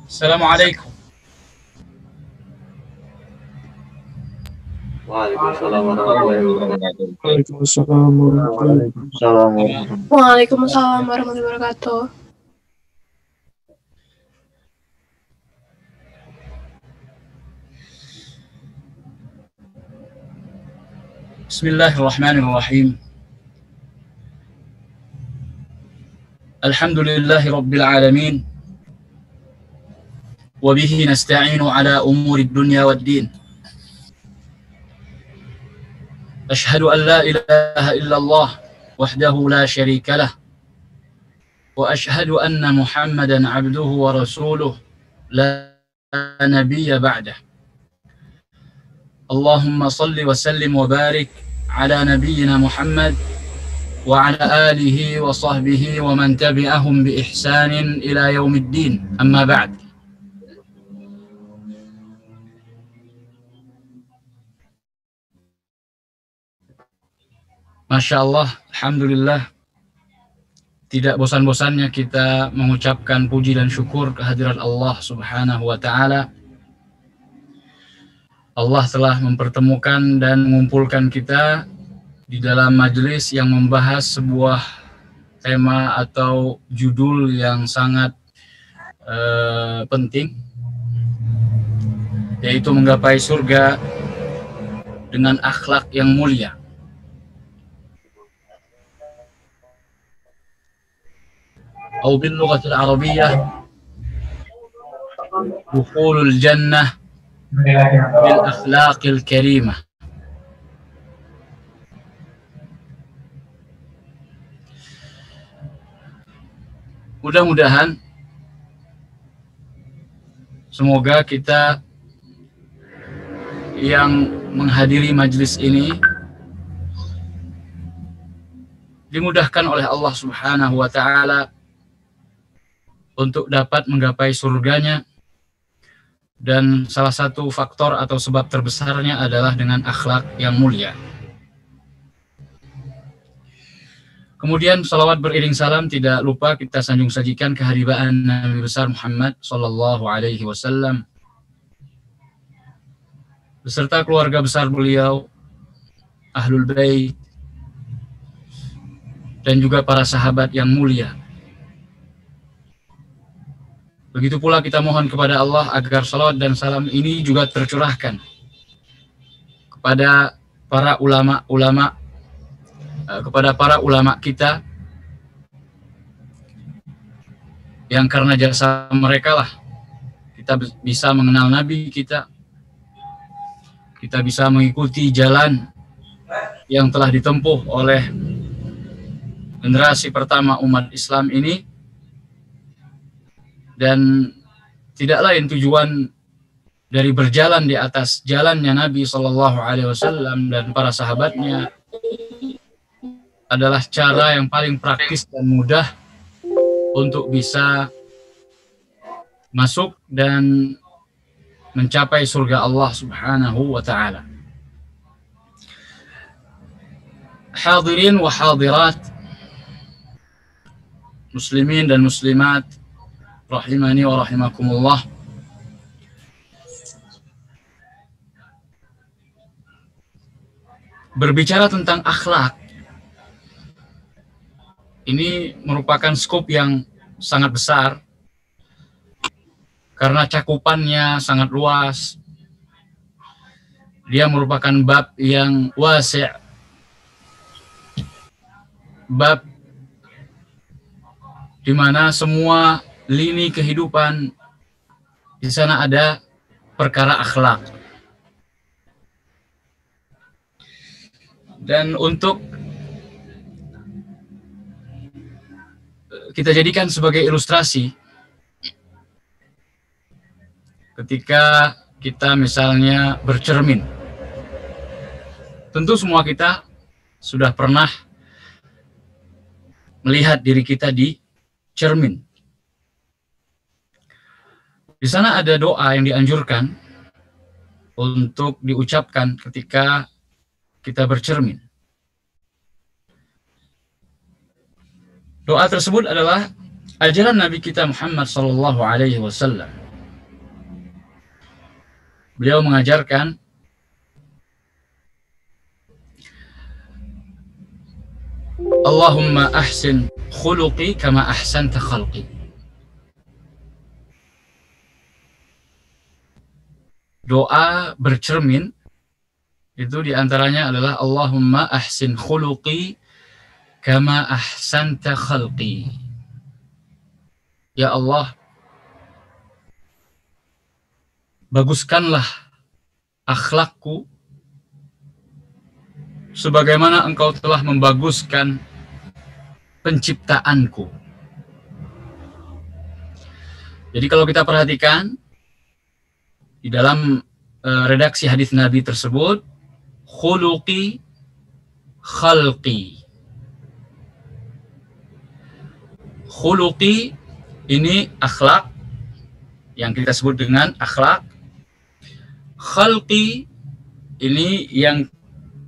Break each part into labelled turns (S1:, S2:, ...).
S1: Assalamualaikum.
S2: Waalaikumsalam warahmatullahi wabarakatuh.
S3: Waalaikumsalam warahmatullahi wabarakatuh.
S4: Waalaikumsalam warahmatullahi wabarakatuh.
S1: Bismillahirrahmanirrahim. Alhamdulillahi rabbil alamin. Wa bihi nasta'inu ala umuri dunya waddin. Ashhadu an la ilaha illallah wahdahu la syarika lah. Wa ashhadu anna Muhammadan abduhu wa rasuluh la nabiyya ba'dah. Allahumma salli wa sallim wa barik ala nabiyyina Muhammad wa ala alihi wa sahbihi wa man tabi'ahum bi ihsanin ila yaumiddin. Amma ba'd. Masya Allah, alhamdulillah, tidak bosan-bosannya kita mengucapkan puji dan syukur kehadirat Allah Subhanahu wa ta'ala. Allah telah mempertemukan dan mengumpulkan kita di dalam majelis yang membahas sebuah tema atau judul yang sangat penting, yaitu menggapai surga dengan akhlak yang mulia. Atau bil lughatil arabiyyah dukhulul jannah bil akhlaqil karimah. Mudah-mudahan semoga kita yang menghadiri majelis ini dimudahkan oleh Allah Subhanahu wa ta'ala untuk dapat menggapai surganya. Dan salah satu faktor atau sebab terbesarnya adalah dengan akhlak yang mulia. Kemudian salawat beriring salam tidak lupa kita sanjung sajikan kehadiran Nabi besar Muhammad sallallahu alaihi wasallam beserta keluarga besar beliau, Ahlul Bait, dan juga para sahabat yang mulia. Begitu pula kita mohon kepada Allah agar salawat dan salam ini juga tercurahkan kepada para ulama kita yang karena jasa mereka lah kita bisa mengenal Nabi kita bisa mengikuti jalan yang telah ditempuh oleh generasi pertama umat Islam ini. Dan tidak lain tujuan dari berjalan di atas jalannya Nabi Shallallahu Alaihi Wasallam dan para sahabatnya adalah cara yang paling praktis dan mudah untuk bisa masuk dan mencapai surga Allah Subhanahu wa ta'ala. Hadirin wa hadirat, muslimin dan muslimat rahimani wa rahimakumullah. Berbicara tentang akhlak, ini merupakan skop yang sangat besar karena cakupannya sangat luas. Dia merupakan bab yang wasi', bab di mana semua lini kehidupan di sana ada perkara akhlak. Dan untuk kita jadikan sebagai ilustrasi, ketika kita misalnya bercermin, tentu semua kita sudah pernah melihat diri kita di cermin. Di sana ada doa yang dianjurkan untuk diucapkan ketika kita bercermin. Doa tersebut adalah ajaran Nabi kita Muhammad sallallahu alaihi wasallam. beliau mengajarkan Allahumma ahsin khuluqi kama ahsanta khalqi. Doa bercermin itu diantaranya adalah Allahumma ahsin khuluqi kama ahsanta khalqi. Ya Allah, baguskanlah akhlakku sebagaimana Engkau telah membaguskan penciptaanku. Jadi kalau kita perhatikan di dalam redaksi hadis Nabi tersebut, khuluqi khalqi. Khuluqi ini akhlak yang kita sebut dengan akhlak. Khalqi ini yang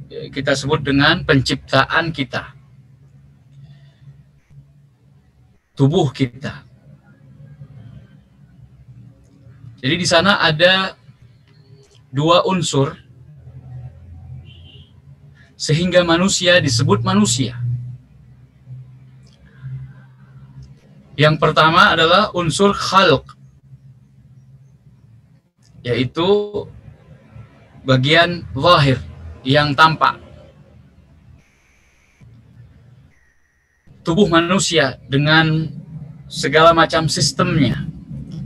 S1: kita sebut dengan penciptaan kita, tubuh kita. Jadi di sana ada dua unsur sehingga manusia disebut manusia. Yang pertama adalah unsur khalq, yaitu bagian zahir yang tampak. Tubuh manusia dengan segala macam sistemnya.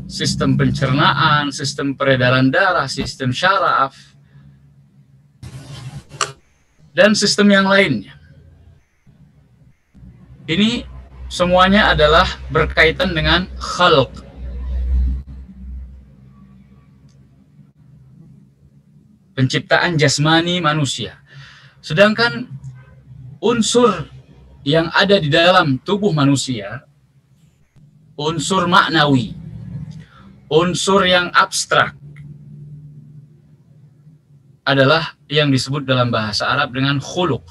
S1: Sistem pencernaan, sistem peredaran darah, sistem syaraf, dan sistem yang lainnya. Ini semuanya adalah berkaitan dengan khalq. Penciptaan jasmani manusia. Sedangkan unsur yang ada di dalam tubuh manusia, unsur maknawi, unsur yang abstrak, adalah yang disebut dalam bahasa Arab dengan khuluq,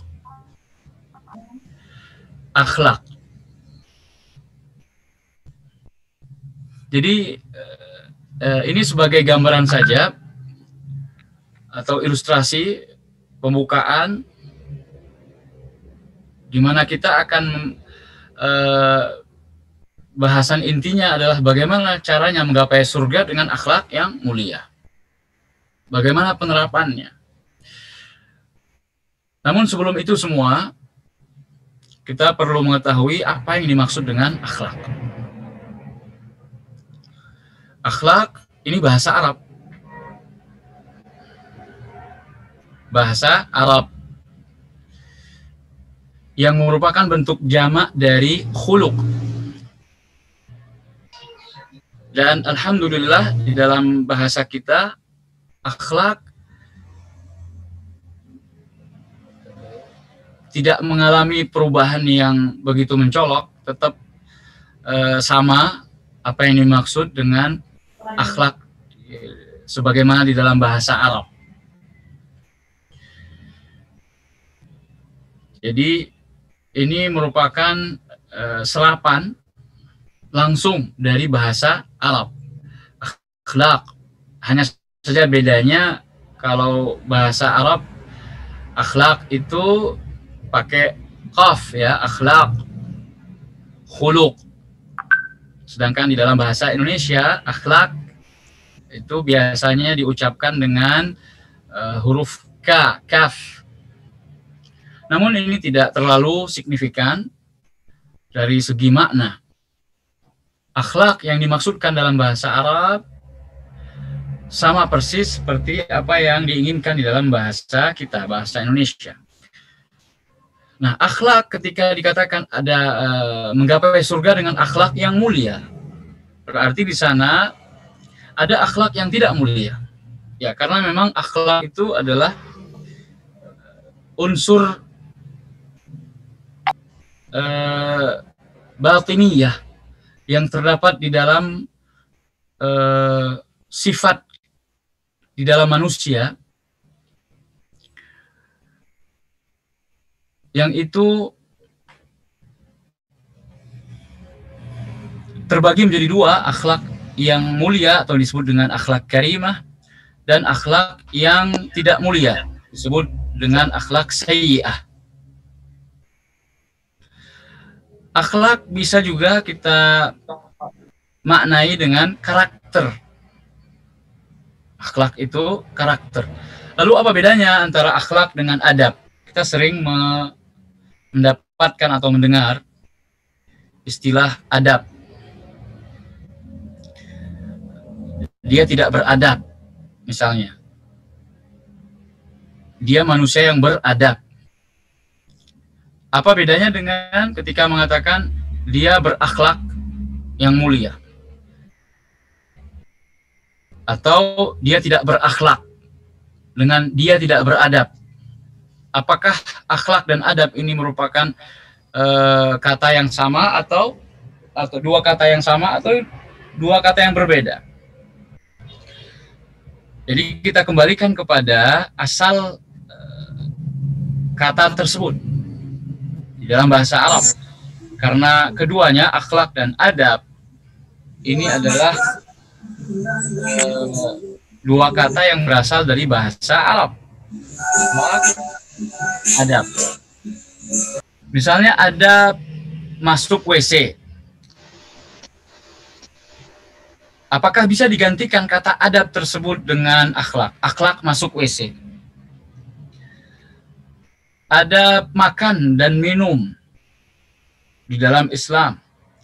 S1: akhlak. Jadi ini sebagai gambaran saja atau ilustrasi pembukaan di mana kita akan bahasan intinya adalah bagaimana caranya menggapai surga dengan akhlak yang mulia. Bagaimana penerapannya. Namun sebelum itu semua, kita perlu mengetahui apa yang dimaksud dengan akhlak. Akhlak ini bahasa Arab. Bahasa Arab yang merupakan bentuk jamak dari khuluq. Dan alhamdulillah di dalam bahasa kita akhlak tidak mengalami perubahan yang begitu mencolok, tetap sama apa yang dimaksud dengan akhlak sebagaimana di dalam bahasa Arab. Jadi ini merupakan serapan langsung dari bahasa Arab. Akhlak. Hanya saja bedanya kalau bahasa Arab akhlak itu pakai qaf ya, akhlak, khuluq. Sedangkan di dalam bahasa Indonesia akhlak itu biasanya diucapkan dengan huruf ka, kaf. Namun ini tidak terlalu signifikan dari segi makna. Akhlak yang dimaksudkan dalam bahasa Arab sama persis seperti apa yang diinginkan di dalam bahasa kita, bahasa Indonesia. Nah, akhlak ketika dikatakan ada menggapai surga dengan akhlak yang mulia, berarti di sana ada akhlak yang tidak mulia. Ya, karena memang akhlak itu adalah unsur batiniyah yang terdapat di dalam sifat di dalam manusia yang itu terbagi menjadi dua, akhlak yang mulia atau disebut dengan akhlak karimah dan akhlak yang tidak mulia, disebut dengan akhlak sayyi'ah. Akhlak bisa juga kita maknai dengan karakter. Akhlak itu karakter. Lalu apa bedanya antara akhlak dengan adab? Kita sering mendapatkan atau mendengar istilah adab. Dia tidak beradab, misalnya. Dia manusia yang beradab. Apa bedanya dengan ketika mengatakan dia berakhlak yang mulia? Atau dia tidak berakhlak dengan dia tidak beradab? Apakah akhlak dan adab ini merupakan kata yang sama atau dua kata yang sama atau dua kata yang berbeda? Jadi kita kembalikan kepada asal kata tersebut di dalam bahasa Arab, karena keduanya akhlak dan adab ini adalah dua kata yang berasal dari bahasa Arab. Adab, misalnya adab masuk WC, apakah bisa digantikan kata adab tersebut dengan akhlak? Akhlak masuk WC. Adab makan dan minum di dalam Islam.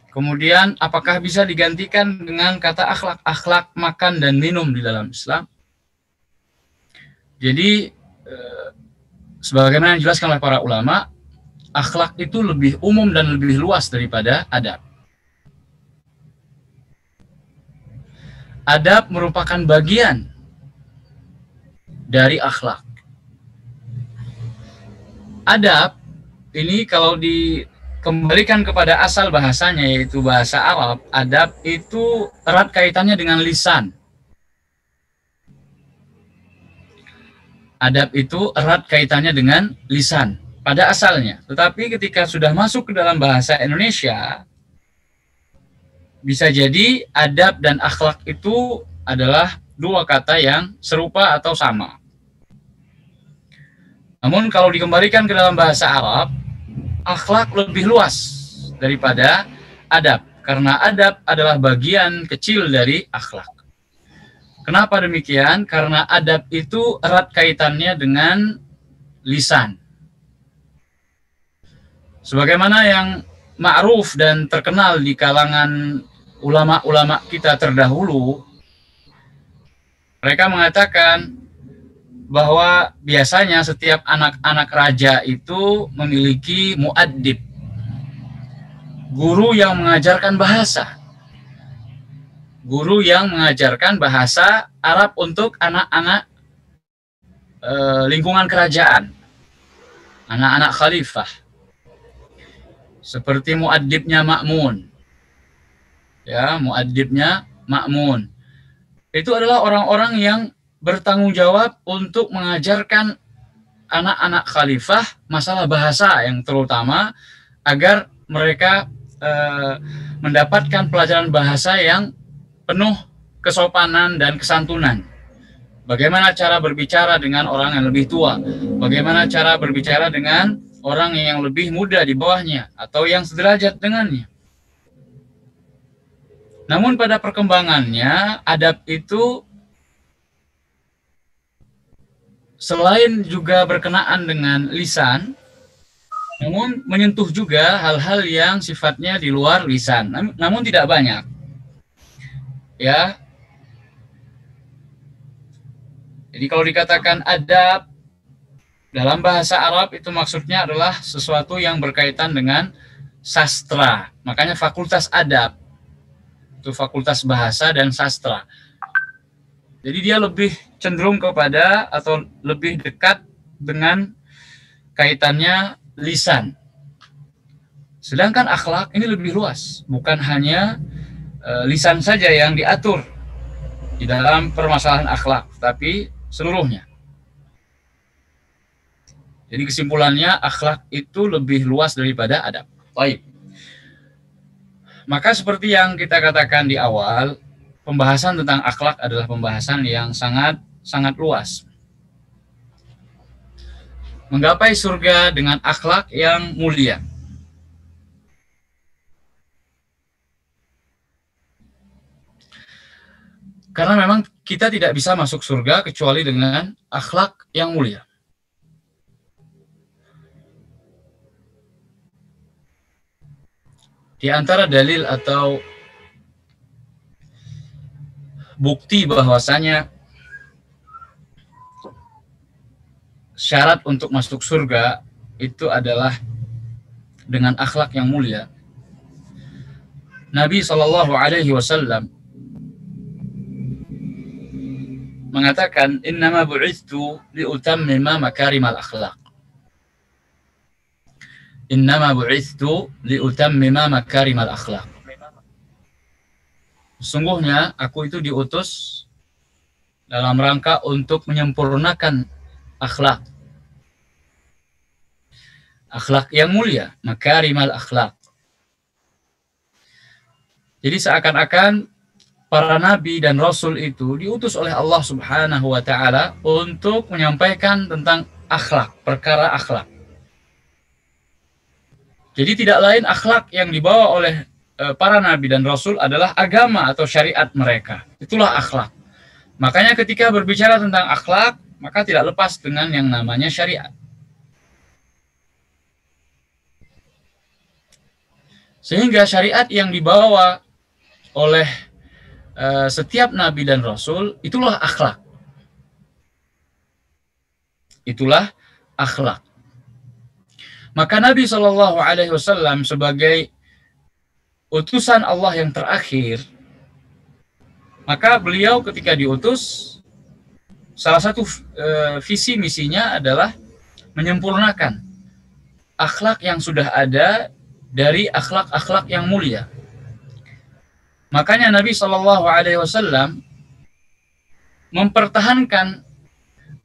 S1: Kemudian apakah bisa digantikan dengan kata akhlak? Akhlak makan dan minum di dalam Islam. Jadi sebagaimana yang dijelaskan oleh para ulama, akhlak itu lebih umum dan lebih luas daripada adab. Adab merupakan bagian dari akhlak. Adab ini kalau dikembalikan kepada asal bahasanya, yaitu bahasa Arab, adab itu erat kaitannya dengan lisan. Adab itu erat kaitannya dengan lisan pada asalnya. Tetapi ketika sudah masuk ke dalam bahasa Indonesia, bisa jadi adab dan akhlak itu adalah dua kata yang serupa atau sama. Namun kalau dikembalikan ke dalam bahasa Arab, akhlak lebih luas daripada adab, karena adab adalah bagian kecil dari akhlak. Kenapa demikian? Karena adab itu erat kaitannya dengan lisan. Sebagaimana yang ma'ruf dan terkenal di kalangan ulama-ulama kita terdahulu, mereka mengatakan bahwa biasanya setiap anak-anak raja itu memiliki muaddib, guru yang mengajarkan bahasa. Guru yang mengajarkan bahasa Arab untuk anak-anak lingkungan kerajaan, anak-anak khalifah. Seperti muaddibnya Ma'mun. Ya, muaddibnya Ma'mun. Itu adalah orang-orang yang bertanggung jawab untuk mengajarkan anak-anak khalifah masalah bahasa yang terutama, agar mereka mendapatkan pelajaran bahasa yang penuh kesopanan dan kesantunan. Bagaimana cara berbicara dengan orang yang lebih tua, bagaimana cara berbicara dengan orang yang lebih muda di bawahnya atau yang sederajat dengannya. Namun pada perkembangannya, adab itu selain juga berkenaan dengan lisan, namun menyentuh juga hal-hal yang sifatnya di luar lisan, namun tidak banyak. Ya. Jadi kalau dikatakan adab dalam bahasa Arab itu maksudnya adalah sesuatu yang berkaitan dengan sastra. Makanya fakultas adab itu fakultas bahasa dan sastra. Jadi dia lebih cenderung kepada atau lebih dekat dengan kaitannya lisan. Sedangkan akhlak ini lebih luas, bukan hanya lisan saja yang diatur di dalam permasalahan akhlak, tapi seluruhnya. Jadi kesimpulannya akhlak itu lebih luas daripada adab. Baik. Maka seperti yang kita katakan di awal, pembahasan tentang akhlak adalah pembahasan yang sangat sangat luas. Menggapai surga dengan akhlak yang mulia. Karena memang kita tidak bisa masuk surga kecuali dengan akhlak yang mulia. Di antara dalil atau bukti bahwasanya syarat untuk masuk surga itu adalah dengan akhlak yang mulia. Nabi SAW mengatakan, innama bu'ithtu liutammima makarimal akhlaq. Innama bu'ithtu liutammima makarimal akhlaq. Sungguhnya aku itu diutus dalam rangka untuk menyempurnakan akhlak. Akhlak yang mulia, makarimal akhlak. Jadi seakan-akan para nabi dan rasul itu diutus oleh Allah Subhanahu wa taala untuk menyampaikan tentang akhlak, perkara akhlak. Jadi tidak lain akhlak yang dibawa oleh para nabi dan rasul adalah agama atau syariat mereka. Itulah akhlak. Makanya ketika berbicara tentang akhlak, maka tidak lepas dengan yang namanya syariat. Sehingga syariat yang dibawa oleh setiap nabi dan rasul itulah akhlak. Itulah akhlak. Maka Nabi SAW sebagai utusan Allah yang terakhir, maka beliau ketika diutus, salah satu visi misinya adalah menyempurnakan akhlak yang sudah ada dari akhlak-akhlak yang mulia. Makanya Nabi SAW mempertahankan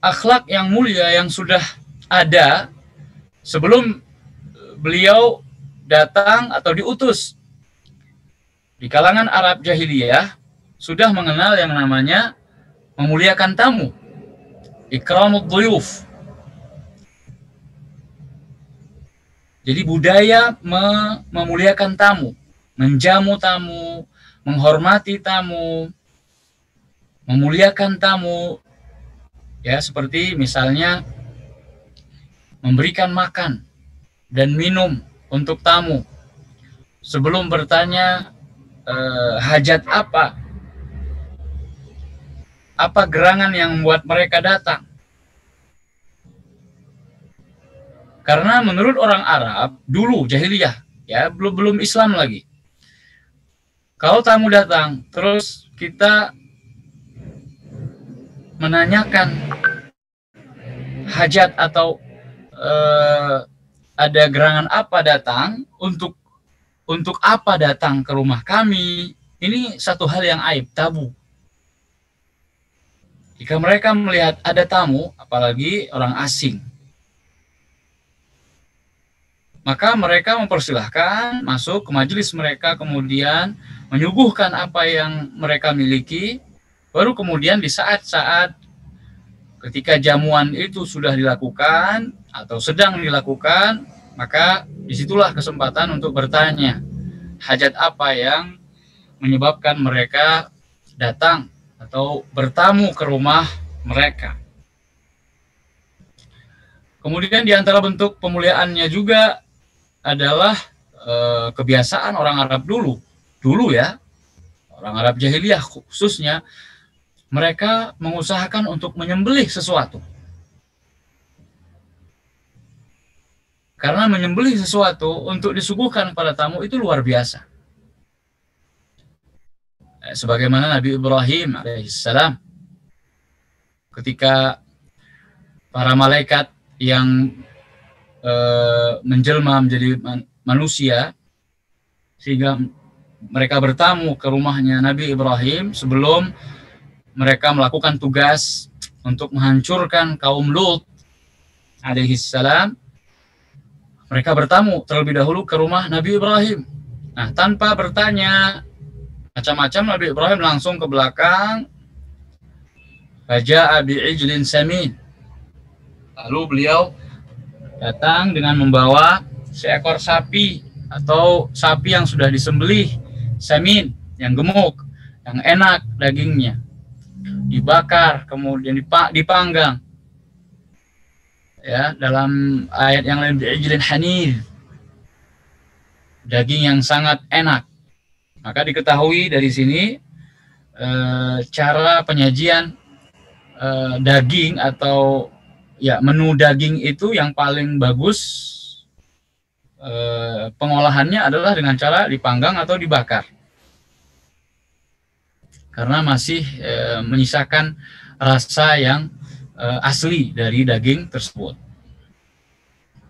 S1: akhlak yang mulia yang sudah ada sebelum beliau datang atau diutus. Di kalangan Arab jahiliyah sudah mengenal yang namanya memuliakan tamu, ikramud dhuyuf. Jadi budaya memuliakan tamu, menjamu tamu, menghormati tamu, memuliakan tamu, ya seperti misalnya memberikan makan dan minum untuk tamu sebelum bertanya hajat apa gerangan yang membuat mereka datang. Karena menurut orang Arab dulu jahiliyah, ya belum Islam lagi, kalau tamu datang terus kita menanyakan hajat atau ada gerangan apa datang, untuk apa datang ke rumah kami, ini satu hal yang aib, tabu. Jika mereka melihat ada tamu, apalagi orang asing, maka mereka mempersilahkan masuk ke majelis mereka, kemudian menyuguhkan apa yang mereka miliki, baru kemudian di saat-saat ketika jamuan itu sudah dilakukan atau sedang dilakukan, maka disitulah kesempatan untuk bertanya hajat apa yang menyebabkan mereka datang atau bertamu ke rumah mereka. Kemudian di antara bentuk pemuliaannya juga adalah kebiasaan orang Arab dulu ya, orang Arab jahiliyah khususnya, mereka mengusahakan untuk menyembelih sesuatu. Karena menyembelih sesuatu untuk disuguhkan pada tamu itu luar biasa. Sebagaimana Nabi Ibrahim alaihissalam, ketika para malaikat yang menjelma menjadi manusia, sehingga mereka bertamu ke rumahnya Nabi Ibrahim sebelum mereka melakukan tugas untuk menghancurkan kaum Lut alaihissalam, mereka bertamu terlebih dahulu ke rumah Nabi Ibrahim. Nah, tanpa bertanya macam-macam, Nabi Ibrahim langsung ke belakang, faja'a bi'ijlin samin. Lalu beliau datang dengan membawa seekor sapi atau sapi yang sudah disembelih, samin, yang gemuk, yang enak dagingnya, dibakar kemudian dipanggang. Ya, dalam ayat yang lain bi'ijlin hanir, daging yang sangat enak. Maka diketahui dari sini cara penyajian daging atau ya menu daging itu yang paling bagus pengolahannya adalah dengan cara dipanggang atau dibakar, karena masih menyisakan rasa yang asli dari daging tersebut.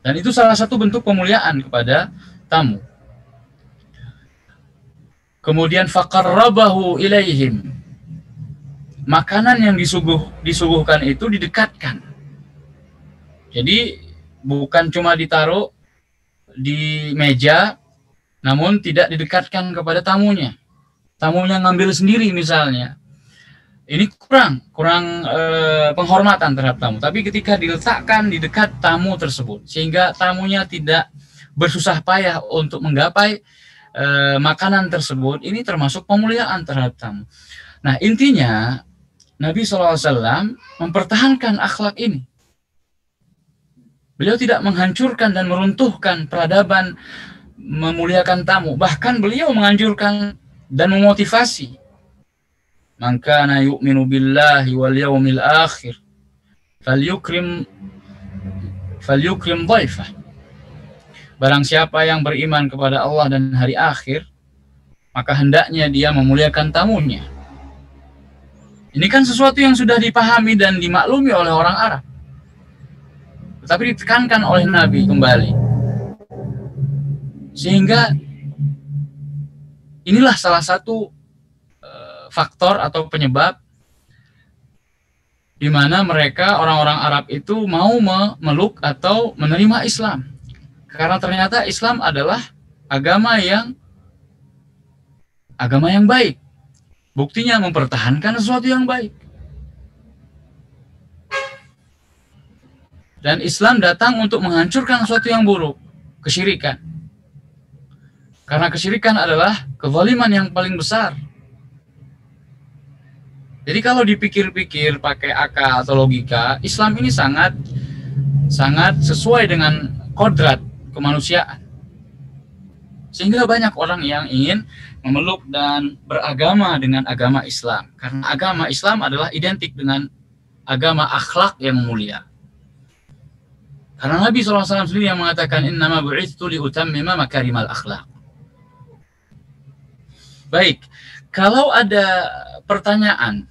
S1: Dan itu salah satu bentuk pemuliaan kepada tamu. Kemudian faqarrabahu ilaihim, makanan yang disuguhkan itu didekatkan. Jadi bukan cuma ditaruh di meja, namun tidak didekatkan kepada tamunya. Tamunya ngambil sendiri misalnya, ini kurang penghormatan terhadap tamu. Tapi ketika diletakkan di dekat tamu tersebut, sehingga tamunya tidak bersusah payah untuk menggapai makanan tersebut, ini termasuk pemuliaan terhadap tamu. Nah, intinya Nabi SAW mempertahankan akhlak ini. Beliau tidak menghancurkan dan meruntuhkan peradaban memuliakan tamu. Bahkan beliau menganjurkan dan memotivasi, man kana yu'minu billahi wal yawmil akhir falyukrim dhaifah. Barang siapa yang beriman kepada Allah dan hari akhir, maka hendaknya dia memuliakan tamunya. Ini kan sesuatu yang sudah dipahami dan dimaklumi oleh orang Arab, tetapi ditekankan oleh Nabi kembali. Sehingga inilah salah satu faktor atau penyebab di mana mereka, orang-orang Arab itu mau memeluk atau menerima Islam. Karena ternyata Islam adalah agama yang baik. Buktinya mempertahankan sesuatu yang baik. Dan Islam datang untuk menghancurkan sesuatu yang buruk, kesyirikan. Karena kesyirikan adalah kezaliman yang paling besar. Jadi kalau dipikir-pikir pakai akal atau logika, Islam ini sangat sesuai dengan kodrat kemanusiaan. Sehingga banyak orang yang ingin memeluk dan beragama dengan agama Islam. Karena agama Islam adalah identik dengan agama akhlak yang mulia. Karena Nabi SAW sendiri yang mengatakan, innama bu'itsu liutammima makarimal akhlak. Baik, kalau ada pertanyaan,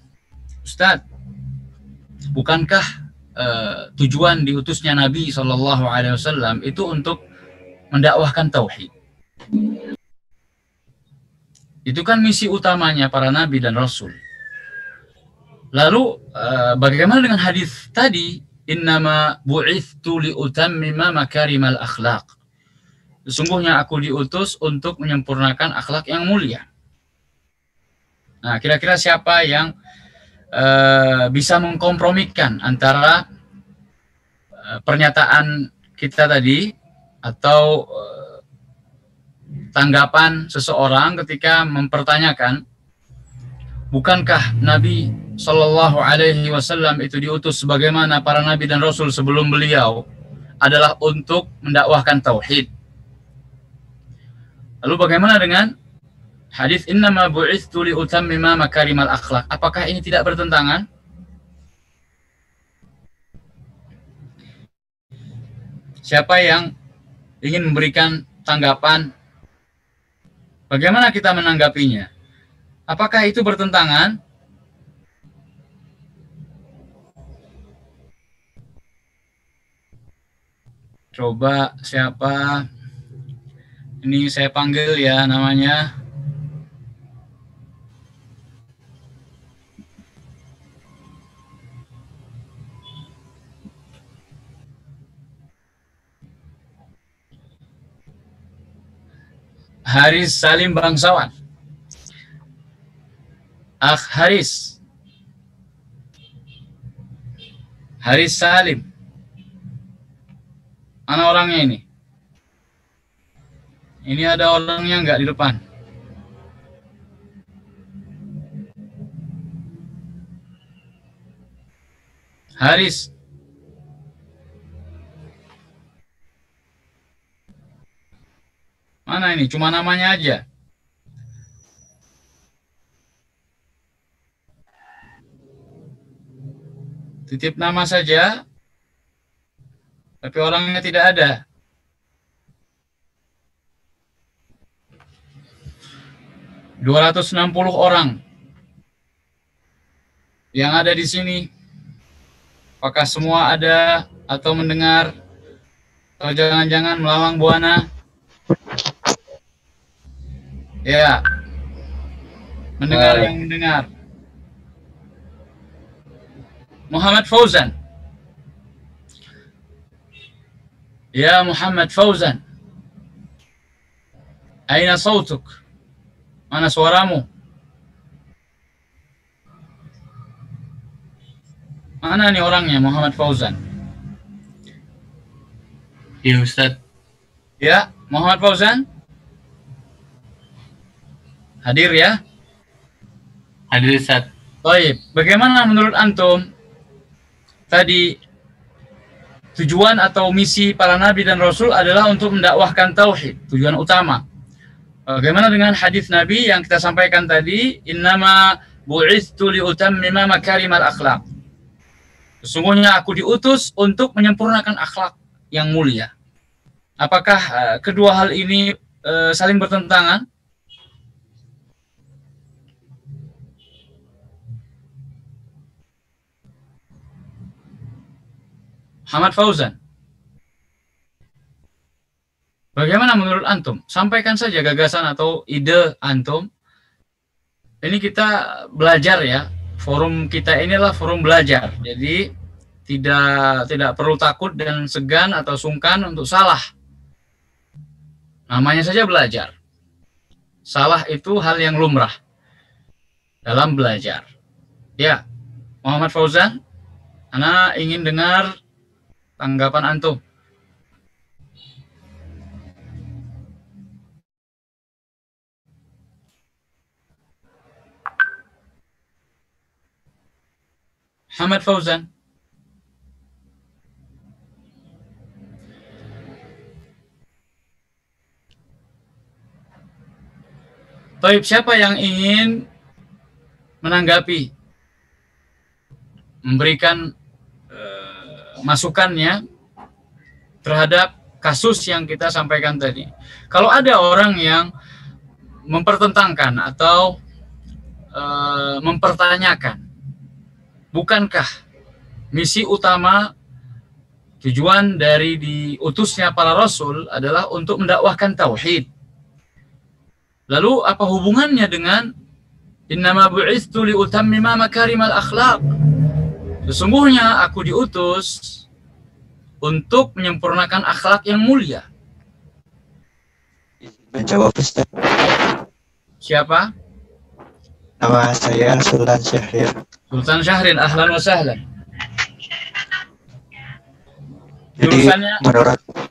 S1: Ustadz, bukankah tujuan diutusnya Nabi SAW itu untuk mendakwahkan tauhid? Itu kan misi utamanya para nabi dan rasul. Lalu bagaimana dengan hadis tadi, innama bu'itsu liutammima makarimal akhlaq? Sesungguhnya aku diutus untuk menyempurnakan akhlak yang mulia. Nah, kira-kira siapa yang bisa mengkompromikan antara pernyataan kita tadi atau tanggapan seseorang ketika mempertanyakan, bukankah Nabi Shallallahu Alaihi Wasallam itu diutus sebagaimana para nabi dan rasul sebelum beliau adalah untuk mendakwahkan tauhid? Lalu bagaimana dengan hadis innama bu'itsu liutammima makarimal akhlak? Apakah ini tidak bertentangan? Siapa yang ingin memberikan tanggapan? Bagaimana kita menanggapinya? Apakah itu bertentangan? Coba siapa? Ini saya panggil ya namanya. Haris Salim Bangsawan. Akh Haris. Haris Salim. Mana orangnya ini? Ini ada orangnya nggak di depan? Haris. Mana ini? Cuma namanya aja. Titip nama saja, tapi orangnya tidak ada. ...260 orang yang ada di sini. Apakah semua ada atau mendengar? Atau jangan-jangan melawang buana? Ya, mendengar yang mendengar. Muhammad Fauzan. Ya Muhammad Fauzan. Aina sautuk? Mana suaramu? Mana nih orangnya Muhammad Fauzan?
S2: Ya Ustaz.
S1: Ya, Muhammad Fauzan? Hadir ya?
S2: Hadir Ustaz.
S1: Baik, bagaimana menurut antum tadi tujuan atau misi para nabi dan rasul adalah untuk mendakwahkan tauhid, tujuan utama. Bagaimana dengan hadis Nabi yang kita sampaikan tadi, innama bu'itstu liutammima makarimal akhlaq. Sesungguhnya aku diutus untuk menyempurnakan akhlak yang mulia. Apakah kedua hal ini saling bertentangan? Muhammad Fauzan, bagaimana menurut antum? Sampaikan saja gagasan atau ide antum. Ini kita belajar ya. Forum kita inilah forum belajar. Jadi tidak perlu takut dan segan atau sungkan untuk salah. Namanya saja belajar. Salah itu hal yang lumrah dalam belajar. Ya, Muhammad Fauzan, ana ingin dengar tanggapan antum. Muhammad Fauzan. Baik, siapa yang ingin menanggapi, memberikan masukannya terhadap kasus yang kita sampaikan tadi? Kalau ada orang yang mempertentangkan atau mempertanyakan, bukankah misi utama tujuan dari diutusnya para rasul adalah untuk mendakwahkan tauhid? Lalu apa hubungannya dengan innama bu'itstu liutammima makarimal akhlaq? Sesungguhnya aku diutus untuk menyempurnakan akhlak yang mulia.
S3: Menjawab Ustaz.
S1: Siapa?
S3: Nama saya Sultan Syahrir.
S1: Sultan Syahrin, ahlan wa sahlan.
S3: Jadi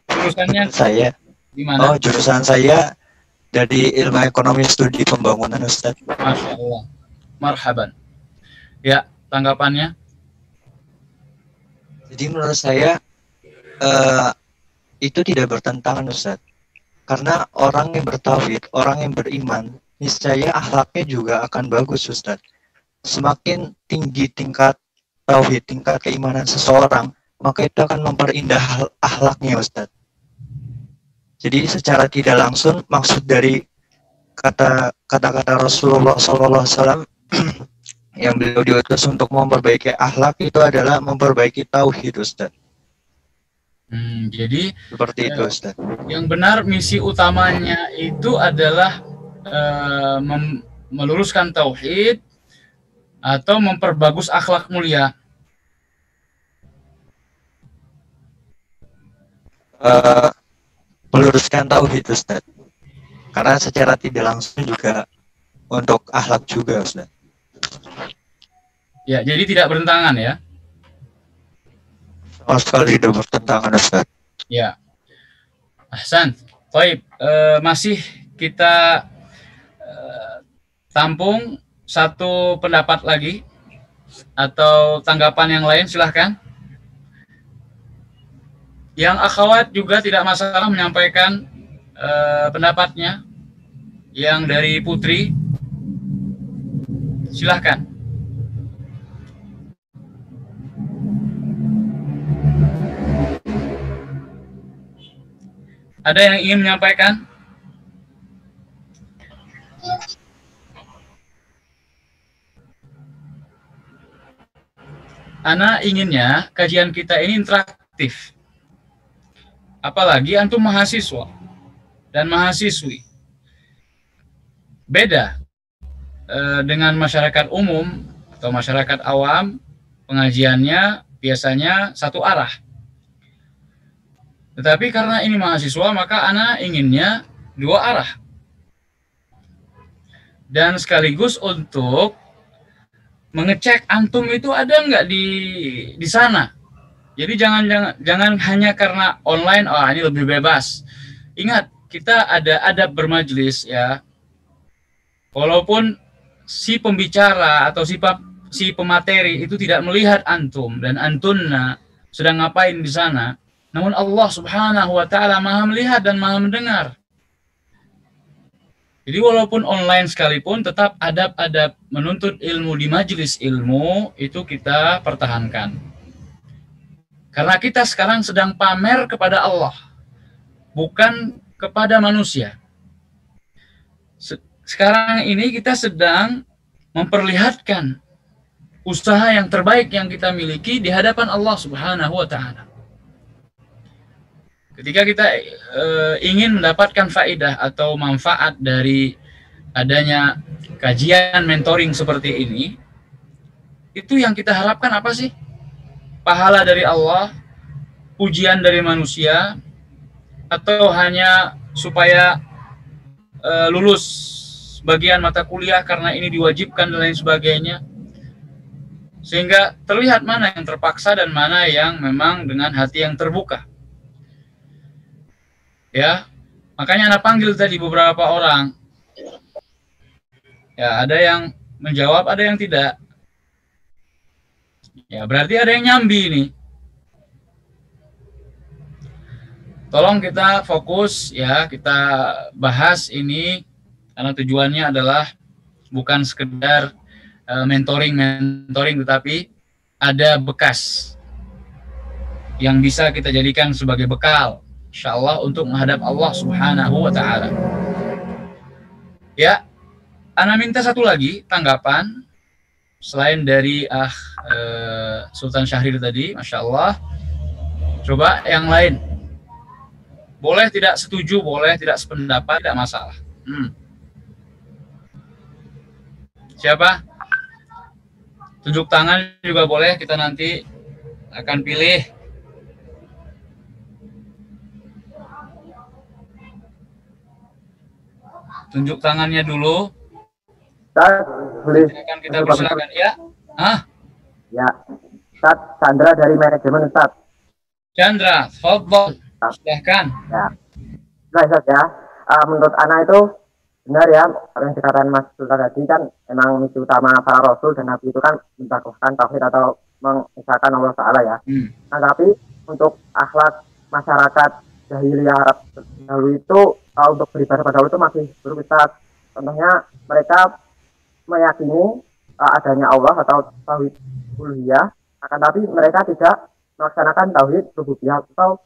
S1: Jurusannya
S3: saya
S1: di mana?
S3: jurusan saya dari ilmu ekonomi studi pembangunan Ustaz.
S1: Masya Allah. Marhaban. Ya, tanggapannya?
S3: Jadi menurut saya itu tidak bertentangan Ustaz. Karena orang yang bertauhid, orang yang beriman, niscaya akhlaknya juga akan bagus Ustaz. Semakin tinggi tingkat tauhid, tingkat keimanan seseorang, maka itu akan memperindah akhlaknya Ustaz. Jadi secara tidak langsung maksud dari kata-kata Rasulullah SAW yang beliau diutus untuk memperbaiki akhlak itu adalah memperbaiki tauhid Ustaz.
S1: Jadi
S3: Seperti itu Ustaz.
S1: yang benar misi utamanya itu adalah meluruskan tauhid atau memperbagus akhlak mulia.
S3: Meluruskan tauhid Ustaz. Karena secara tidak langsung juga untuk akhlak juga Ustaz.
S1: Ya, jadi tidak bertentangan ya.
S3: Sama sekali tidak bertentangan Ustaz.
S1: Ya. Ahsan. Baik, masih kita tampung satu pendapat lagi atau tanggapan yang lain, silahkan. Yang akhwat juga tidak masalah menyampaikan pendapatnya. Yang dari Putri, silahkan. Ada yang ingin menyampaikan? Ana inginnya kajian kita ini interaktif. Apalagi antum mahasiswa dan mahasiswi. Beda dengan masyarakat umum atau masyarakat awam, pengajiannya biasanya satu arah. Tetapi karena ini mahasiswa, maka ana inginnya dua arah. Dan sekaligus untuk mengecek antum itu ada nggak di sana. Jadi jangan hanya karena online, oh ini lebih bebas. Ingat, kita ada adab bermajelis ya. Walaupun si pembicara atau si pemateri itu tidak melihat antum dan antunna sedang ngapain di sana, namun Allah Subhanahu wa taala Maha melihat dan Maha mendengar. Jadi walaupun online sekalipun, tetap adab-adab menuntut ilmu di majelis ilmu itu kita pertahankan. Karena kita sekarang sedang pamer kepada Allah, bukan kepada manusia. Sekarang ini kita sedang memperlihatkan usaha yang terbaik yang kita miliki di hadapan Allah Subhanahu wa taala. Ketika kita ingin mendapatkan faedah atau manfaat dari adanya kajian mentoring seperti ini, itu yang kita harapkan apa sih? Pahala dari Allah, pujian dari manusia, atau hanya supaya lulus bagian mata kuliah karena ini diwajibkan dan lain sebagainya. Sehingga terlihat mana yang terpaksa dan mana yang memang dengan hati yang terbuka. Ya, makanya anak panggil tadi beberapa orang. Ya, ada yang menjawab, ada yang tidak. Ya, berarti ada yang nyambi ini. Tolong kita fokus ya, kita bahas ini karena tujuannya adalah bukan sekedar mentoring, tetapi ada bekas yang bisa kita jadikan sebagai bekal, insyaallah, untuk menghadap Allah Subhanahu wa taala. Ya, ana minta satu lagi tanggapan selain dari Sultan Syahrir tadi, Masya Allah. Coba yang lain. Boleh tidak setuju, boleh tidak sependapat, tidak masalah. Siapa? Tunjuk tangan juga boleh, kita nanti akan pilih. Tunjuk tangannya dulu. Akan kita persilakan ya.
S5: Ya, Ustaz Chandra dari manajemen Ustaz.
S1: Chandra, tafadhol. Silahkan.
S5: Ya. Nah, Ustaz ya, menurut Ana itu benar ya, apa yang dikatakan Mas Sultan tadi kan memang misi utama para Rasul dan Nabi itu kan mendakwahkan tauhid atau mengisahkan Allah Ta'ala ya. Nah, tapi untuk akhlak masyarakat jahiliyah Arab dahulu itu untuk beribadah pada Allah itu masih buruk Ustaz. Contohnya mereka meyakini adanya Allah atau tauhid uluhiyah, akan tapi mereka tidak melaksanakan tauhid rububiyah atau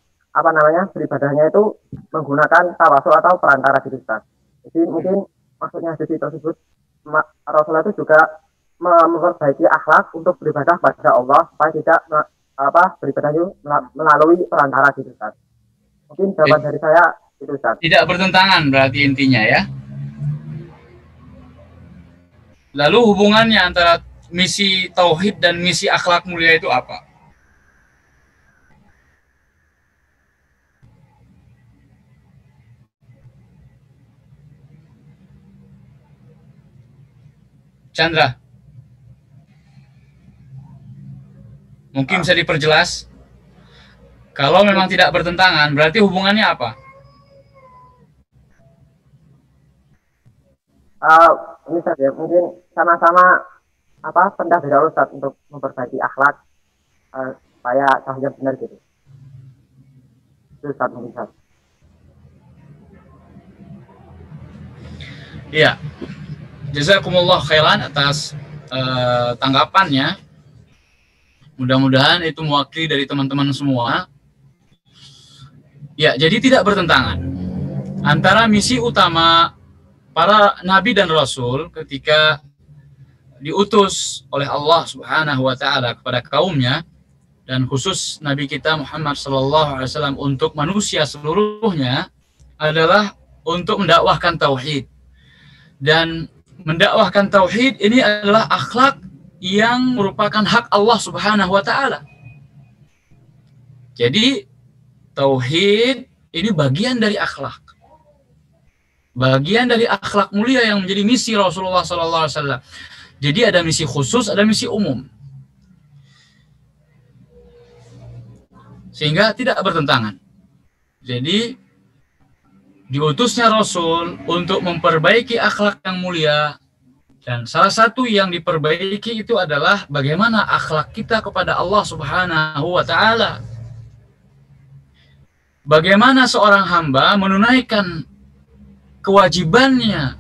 S5: beribadahnya itu menggunakan tawasul atau perantara gitu Ustaz. Jadi mungkin maksudnya hadis tersebut Rasulullah itu juga memperbaiki akhlak untuk beribadah pada Allah supaya tidak beribadah itu melalui perantara gitu Ustaz. Mungkin jawaban dari saya itu Ustaz.
S1: Tidak bertentangan berarti intinya ya. Lalu hubungannya antara misi tauhid dan misi akhlak mulia itu apa? Chandra, mungkin bisa diperjelas? Kalau memang tidak bertentangan, berarti hubungannya apa?
S5: Ini saja mungkin sama-sama perintah dari Allah Ustaz untuk memperbaiki akhlak supaya tauhidnya benar gitu. Itu Ustaz mungkin Ustaz.
S1: Iya. Jazakumullah khairan atas tanggapannya. Mudah-mudahan itu mewakili dari teman-teman semua. Ya, jadi tidak bertentangan antara misi utama para nabi dan rasul ketika diutus oleh Allah Subhanahu wa taala kepada kaumnya, dan khusus nabi kita Muhammad sallallahu alaihi wasallam untuk manusia seluruhnya, adalah untuk mendakwahkan tauhid. Dan mendakwahkan tauhid ini adalah akhlak yang merupakan hak Allah Subhanahu wa taala. Jadi tauhid ini bagian dari akhlak. Bagian dari akhlak mulia yang menjadi misi Rasulullah sallallahu alaihi wasallam. Jadi ada misi khusus, ada misi umum. Sehingga tidak bertentangan. Jadi diutusnya Rasul untuk memperbaiki akhlak yang mulia, dan salah satu yang diperbaiki itu adalah bagaimana akhlak kita kepada Allah Subhanahu wa taala. Bagaimana seorang hamba menunaikan kewajibannya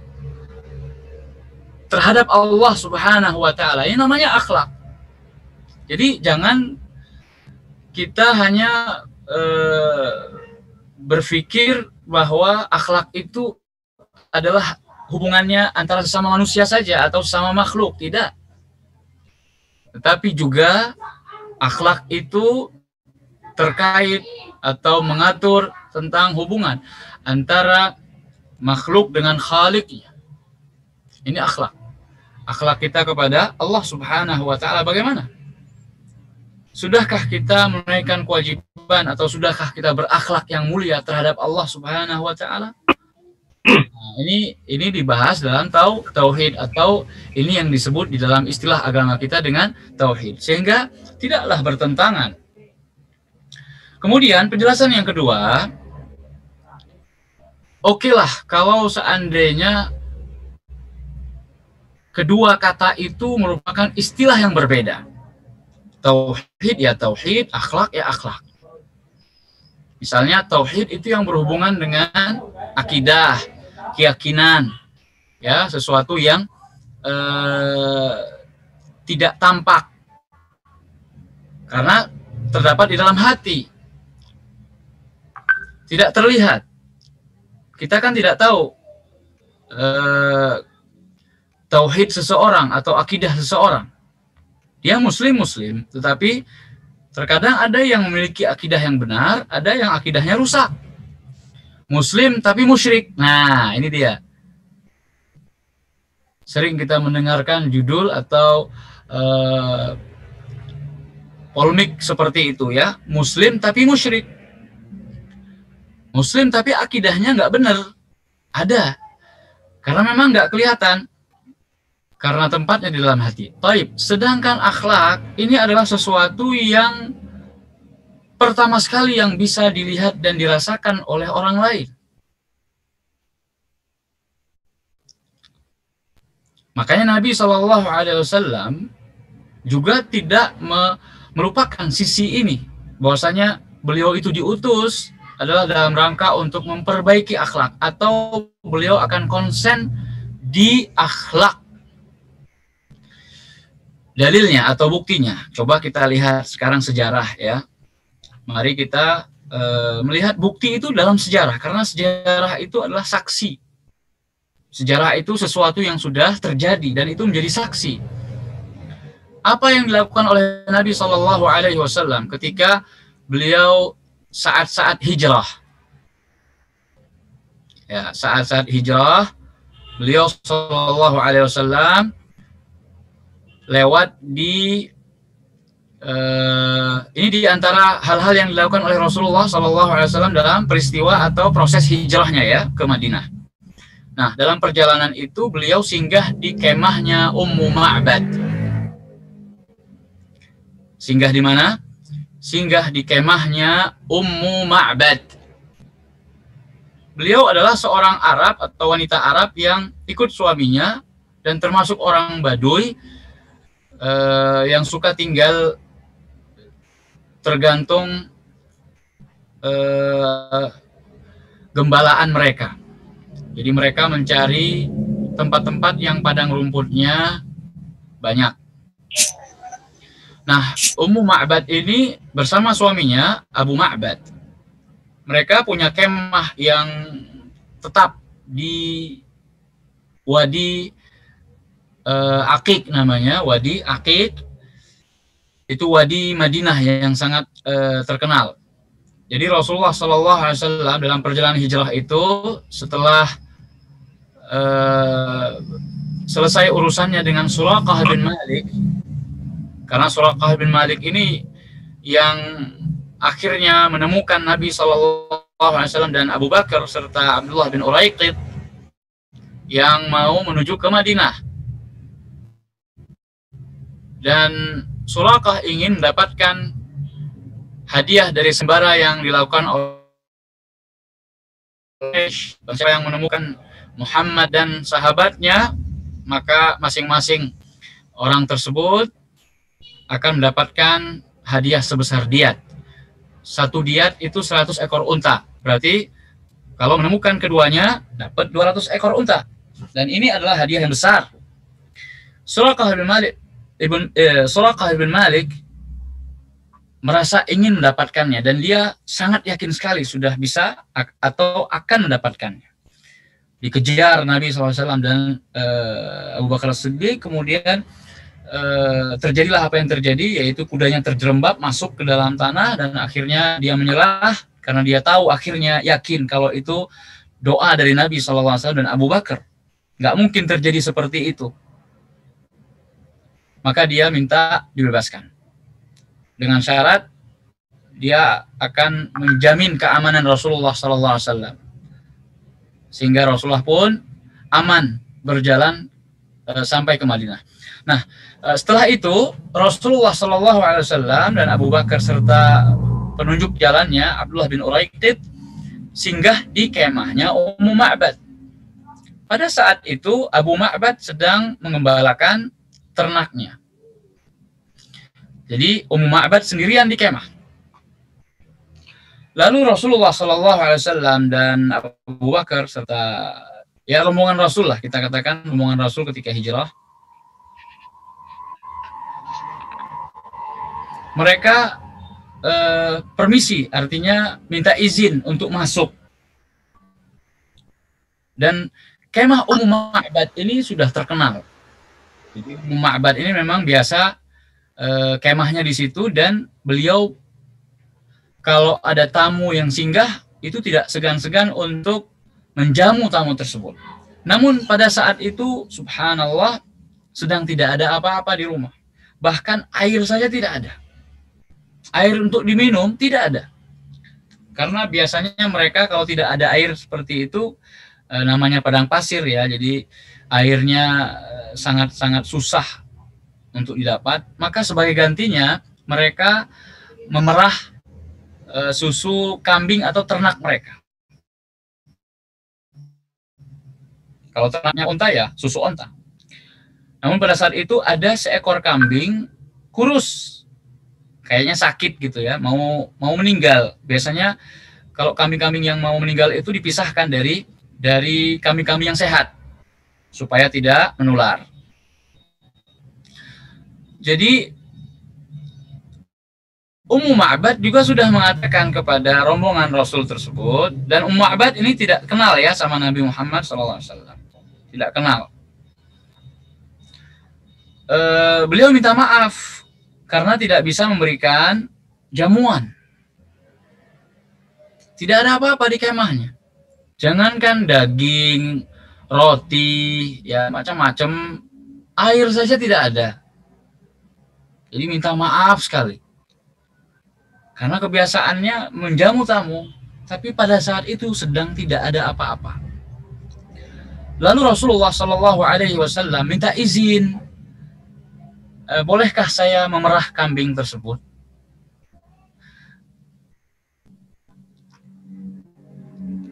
S1: terhadap Allah Subhanahu wa taala. Ini namanya akhlak. Jadi jangan kita hanya berpikir bahwa akhlak itu adalah hubungannya antara sesama manusia saja atau sesama makhluk. Tidak. Tetapi juga akhlak itu terkait atau mengatur tentang hubungan antara makhluk dengan Khaliqnya. Ini akhlak. Akhlak kita kepada Allah Subhanahu wa taala bagaimana? Sudahkah kita menunaikan kewajiban atau sudahkah kita berakhlak yang mulia terhadap Allah Subhanahu wa taala? Nah, ini dibahas dalam tauhid, atau ini yang disebut di dalam istilah agama kita dengan tauhid. Sehingga tidaklah bertentangan. Kemudian penjelasan yang kedua, okelah kalau seandainya kedua kata itu merupakan istilah yang berbeda. Tauhid ya tauhid, akhlak ya akhlak. Misalnya tauhid itu yang berhubungan dengan akidah, keyakinan, ya, sesuatu yang tidak tampak karena terdapat di dalam hati, tidak terlihat. Kita kan tidak tahu tauhid seseorang atau akidah seseorang. Dia muslim, tetapi terkadang ada yang memiliki akidah yang benar, ada yang akidahnya rusak. Muslim tapi musyrik. Nah, ini dia. Sering kita mendengarkan judul atau polemik seperti itu, ya. Muslim tapi musyrik. Muslim tapi akidahnya nggak benar. Ada. Karena memang nggak kelihatan. Karena tempatnya di dalam hati. Taib. Sedangkan akhlak ini adalah sesuatu yang pertama sekali yang bisa dilihat dan dirasakan oleh orang lain. Makanya Nabi SAW juga tidak melupakan sisi ini, bahwasanya beliau itu diutus adalah dalam rangka untuk memperbaiki akhlak, atau beliau akan konsen di akhlak. Dalilnya atau buktinya, coba kita lihat sekarang sejarah, ya. Mari kita melihat bukti itu dalam sejarah, karena sejarah itu adalah saksi. Sejarah itu sesuatu yang sudah terjadi dan itu menjadi saksi. Apa yang dilakukan oleh Nabi SAW ketika beliau saat-saat hijrah? Ya, saat-saat hijrah, beliau SAW lewat di ini di antara hal-hal yang dilakukan oleh Rasulullah SAW dalam peristiwa atau proses hijrahnya, ya, ke Madinah. Nah, dalam perjalanan itu beliau singgah di kemahnya Ummu Ma'bad. Singgah di mana? singgah di kemahnya Ummu Ma'bad. Beliau adalah seorang Arab atau wanita Arab yang ikut suaminya dan termasuk orang Baduy yang suka tinggal tergantung gembalaan mereka. Jadi mereka mencari tempat-tempat yang padang rumputnya banyak. Nah, Ummu Ma'bad ini bersama suaminya Abu Ma'bad. Mereka punya kemah yang tetap di Wadi Aqiq namanya, Wadi Aqiq. Itu wadi Madinah yang sangat terkenal. Jadi Rasulullah SAW dalam perjalanan hijrah itu setelah selesai urusannya dengan Suraqah bin Malik, karena Suraqah bin Malik ini yang akhirnya menemukan Nabi SAW dan Abu Bakar serta Abdullah bin Uraiqid yang mau menuju ke Madinah. Dan Suraqah ingin mendapatkan hadiah dari sembara yang dilakukan oleh siapa yang menemukan Muhammad dan sahabatnya, maka masing-masing orang tersebut akan mendapatkan hadiah sebesar diat. Satu diat itu 100 ekor unta. Berarti kalau menemukan keduanya dapat 200 ekor unta. Dan ini adalah hadiah yang besar. Suraqah bin Malik merasa ingin mendapatkannya dan dia sangat yakin sekali sudah bisa atau akan mendapatkannya. Dikejar Nabi SAW dan Abu Bakar As-Siddiq, kemudian terjadilah apa yang terjadi, yaitu kudanya terjerembab masuk ke dalam tanah dan akhirnya dia menyerah karena dia tahu, akhirnya yakin kalau itu doa dari Nabi SAW dan Abu Bakar. Nggak mungkin terjadi seperti itu. Maka dia minta dibebaskan. Dengan syarat dia akan menjamin keamanan Rasulullah SAW. Sehingga Rasulullah pun aman berjalan sampai ke Madinah. Nah, setelah itu Rasulullah SAW dan Abu Bakar serta penunjuk jalannya Abdullah bin Uraiqid singgah di kemahnya Ummu Ma'bad. Pada saat itu Abu Ma'bad sedang mengembalakan ternaknya. Jadi Ummu Ma'bad sendirian di kemah. Lalu Rasulullah SAW dan Abu Bakar serta ya rombongan Rasul lah, kita katakan rombongan Rasul ketika hijrah, mereka permisi, artinya minta izin untuk masuk. Dan kemah Ummu Ma'bad ini sudah terkenal. Jadi Ummu Ma'bad ini memang biasa kemahnya di situ, dan beliau kalau ada tamu yang singgah itu tidak segan-segan untuk menjamu tamu tersebut. Namun pada saat itu subhanallah sedang tidak ada apa-apa di rumah. Bahkan air saja tidak ada. Air untuk diminum tidak ada. Karena biasanya mereka kalau tidak ada air seperti itu, namanya padang pasir ya, jadi airnya sangat-sangat susah untuk didapat. Maka sebagai gantinya mereka memerah susu kambing atau ternak mereka. Kalau ternaknya unta ya susu unta. Namun pada saat itu ada seekor kambing kurus, kayaknya sakit gitu ya, mau meninggal. Biasanya kalau kambing-kambing yang mau meninggal itu dipisahkan dari kambing-kambing yang sehat supaya tidak menular. Jadi Ummu Ma'bad juga sudah mengatakan kepada rombongan Rasul tersebut, dan Ummu Ma'bad ini tidak kenal ya sama Nabi Muhammad SAW, tidak kenal. Beliau minta maaf karena tidak bisa memberikan jamuan. Tidak ada apa-apa di kemahnya. Jangankan daging, roti, ya macam-macam, air saja tidak ada. Jadi minta maaf sekali. Karena kebiasaannya menjamu tamu, tapi pada saat itu sedang tidak ada apa-apa. Lalu Rasulullah SAW minta izin, bolehkah saya memerah kambing tersebut?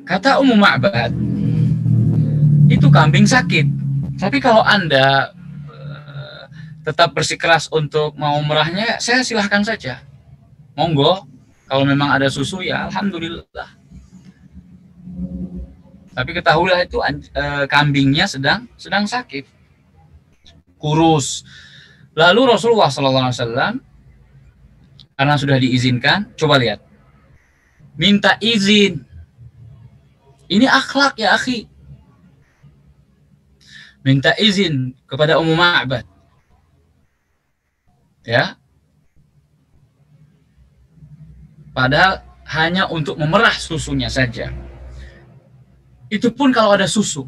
S1: Kata Ummu Ma'bad, itu kambing sakit. Tapi kalau Anda tetap bersikeras untuk mau merahnya, saya silahkan saja. Monggo, kalau memang ada susu ya alhamdulillah. Tapi ketahuilah itu kambingnya sedang sakit, kurus. Lalu Rasulullah SAW karena sudah diizinkan, coba lihat, minta izin. Ini akhlak ya akhi. Minta izin kepada Ummu Ma'bad. Ya. Padahal hanya untuk memerah susunya saja. Itu pun kalau ada susu.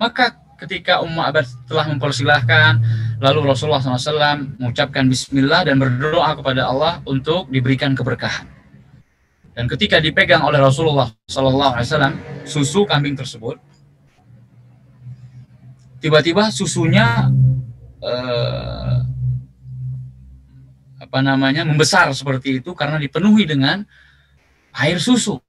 S1: Maka ketika Ummu Ma'bad telah mempersilahkan, lalu Rasulullah SAW mengucapkan bismillah dan berdoa kepada Allah untuk diberikan keberkahan. Dan ketika dipegang oleh Rasulullah SAW susu kambing tersebut, tiba-tiba susunya membesar seperti itu karena dipenuhi dengan air susu.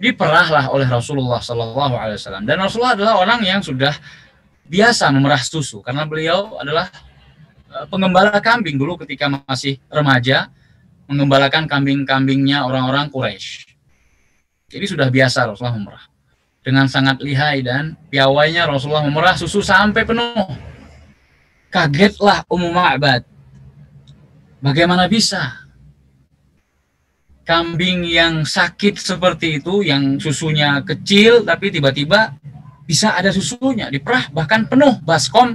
S1: Diperahlah oleh Rasulullah SAW. Dan Rasulullah adalah orang yang sudah biasa memerah susu karena beliau adalah pengembala kambing dulu ketika masih remaja, mengembalakan kambing-kambingnya orang-orang Quraisy. Jadi sudah biasa Rasulullah memerah. Dengan sangat lihai dan piawainya Rasulullah memerah susu sampai penuh. Kagetlah Ummu Ma'bad. Bagaimana bisa kambing yang sakit seperti itu, yang susunya kecil, tapi tiba-tiba bisa ada susunya, diperah, bahkan penuh baskom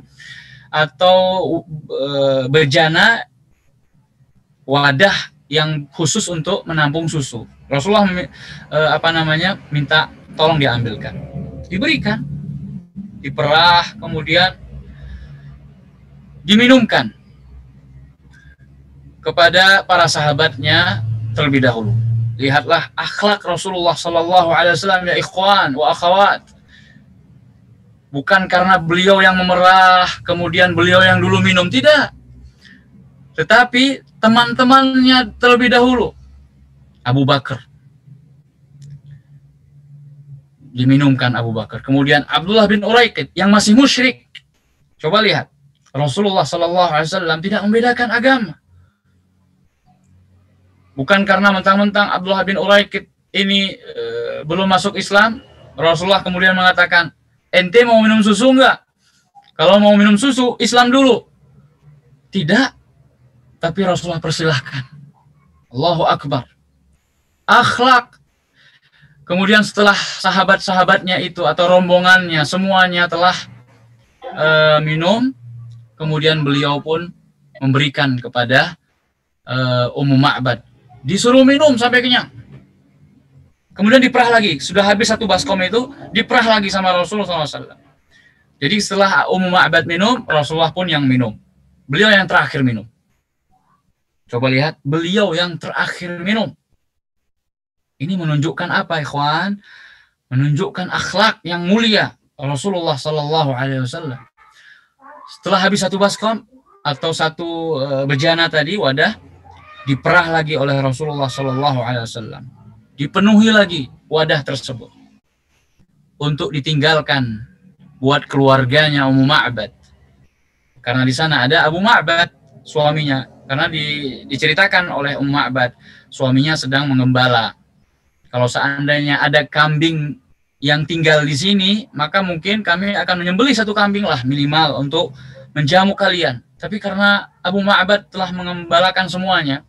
S1: atau bejana, wadah yang khusus untuk menampung susu. Rasulullah minta tolong diambilkan. Diberikan, diperah, kemudian diminumkan kepada para sahabatnya terlebih dahulu. Lihatlah akhlak Rasulullah SAW ya ikhwan wa akhwat. Bukan karena beliau yang memerah, kemudian beliau yang dulu minum, tidak. Tetapi teman-temannya terlebih dahulu. Abu Bakar. Diminumkan Abu Bakar. Kemudian Abdullah bin Uraiqid yang masih musyrik. Coba lihat. Rasulullah SAW tidak membedakan agama. Bukan karena mentang-mentang Abdullah bin Uraiqid ini belum masuk Islam, Rasulullah kemudian mengatakan, ente mau minum susu enggak? Kalau mau minum susu, Islam dulu. Tidak. Tapi Rasulullah persilahkan. Allahu Akbar. Akhlak. Kemudian setelah sahabat-sahabatnya itu atau rombongannya semuanya telah minum, kemudian beliau pun memberikan kepada Ummu Ma'bad. Disuruh minum sampai kenyang. Kemudian diperah lagi. Sudah habis satu baskom itu, diperah lagi sama Rasulullah SAW. Jadi setelah Ummu Ma'bad minum, Rasulullah pun yang minum. Beliau yang terakhir minum. Coba lihat, beliau yang terakhir minum. Ini menunjukkan apa, ikhwan? Menunjukkan akhlak yang mulia Rasulullah SAW. Setelah habis satu baskom atau satu bejana tadi, wadah, diperah lagi oleh Rasulullah SAW. Dipenuhi lagi wadah tersebut untuk ditinggalkan buat keluarganya Ummu Ma'bad. Karena di sana ada Abu Ma'bad, suaminya. Karena diceritakan oleh Ummu Ma'bad, suaminya sedang mengembala. Kalau seandainya ada kambing yang tinggal di sini, maka mungkin kami akan menyembelih satu kambing lah minimal untuk menjamu kalian. Tapi karena Abu Ma'bad telah mengembalakan semuanya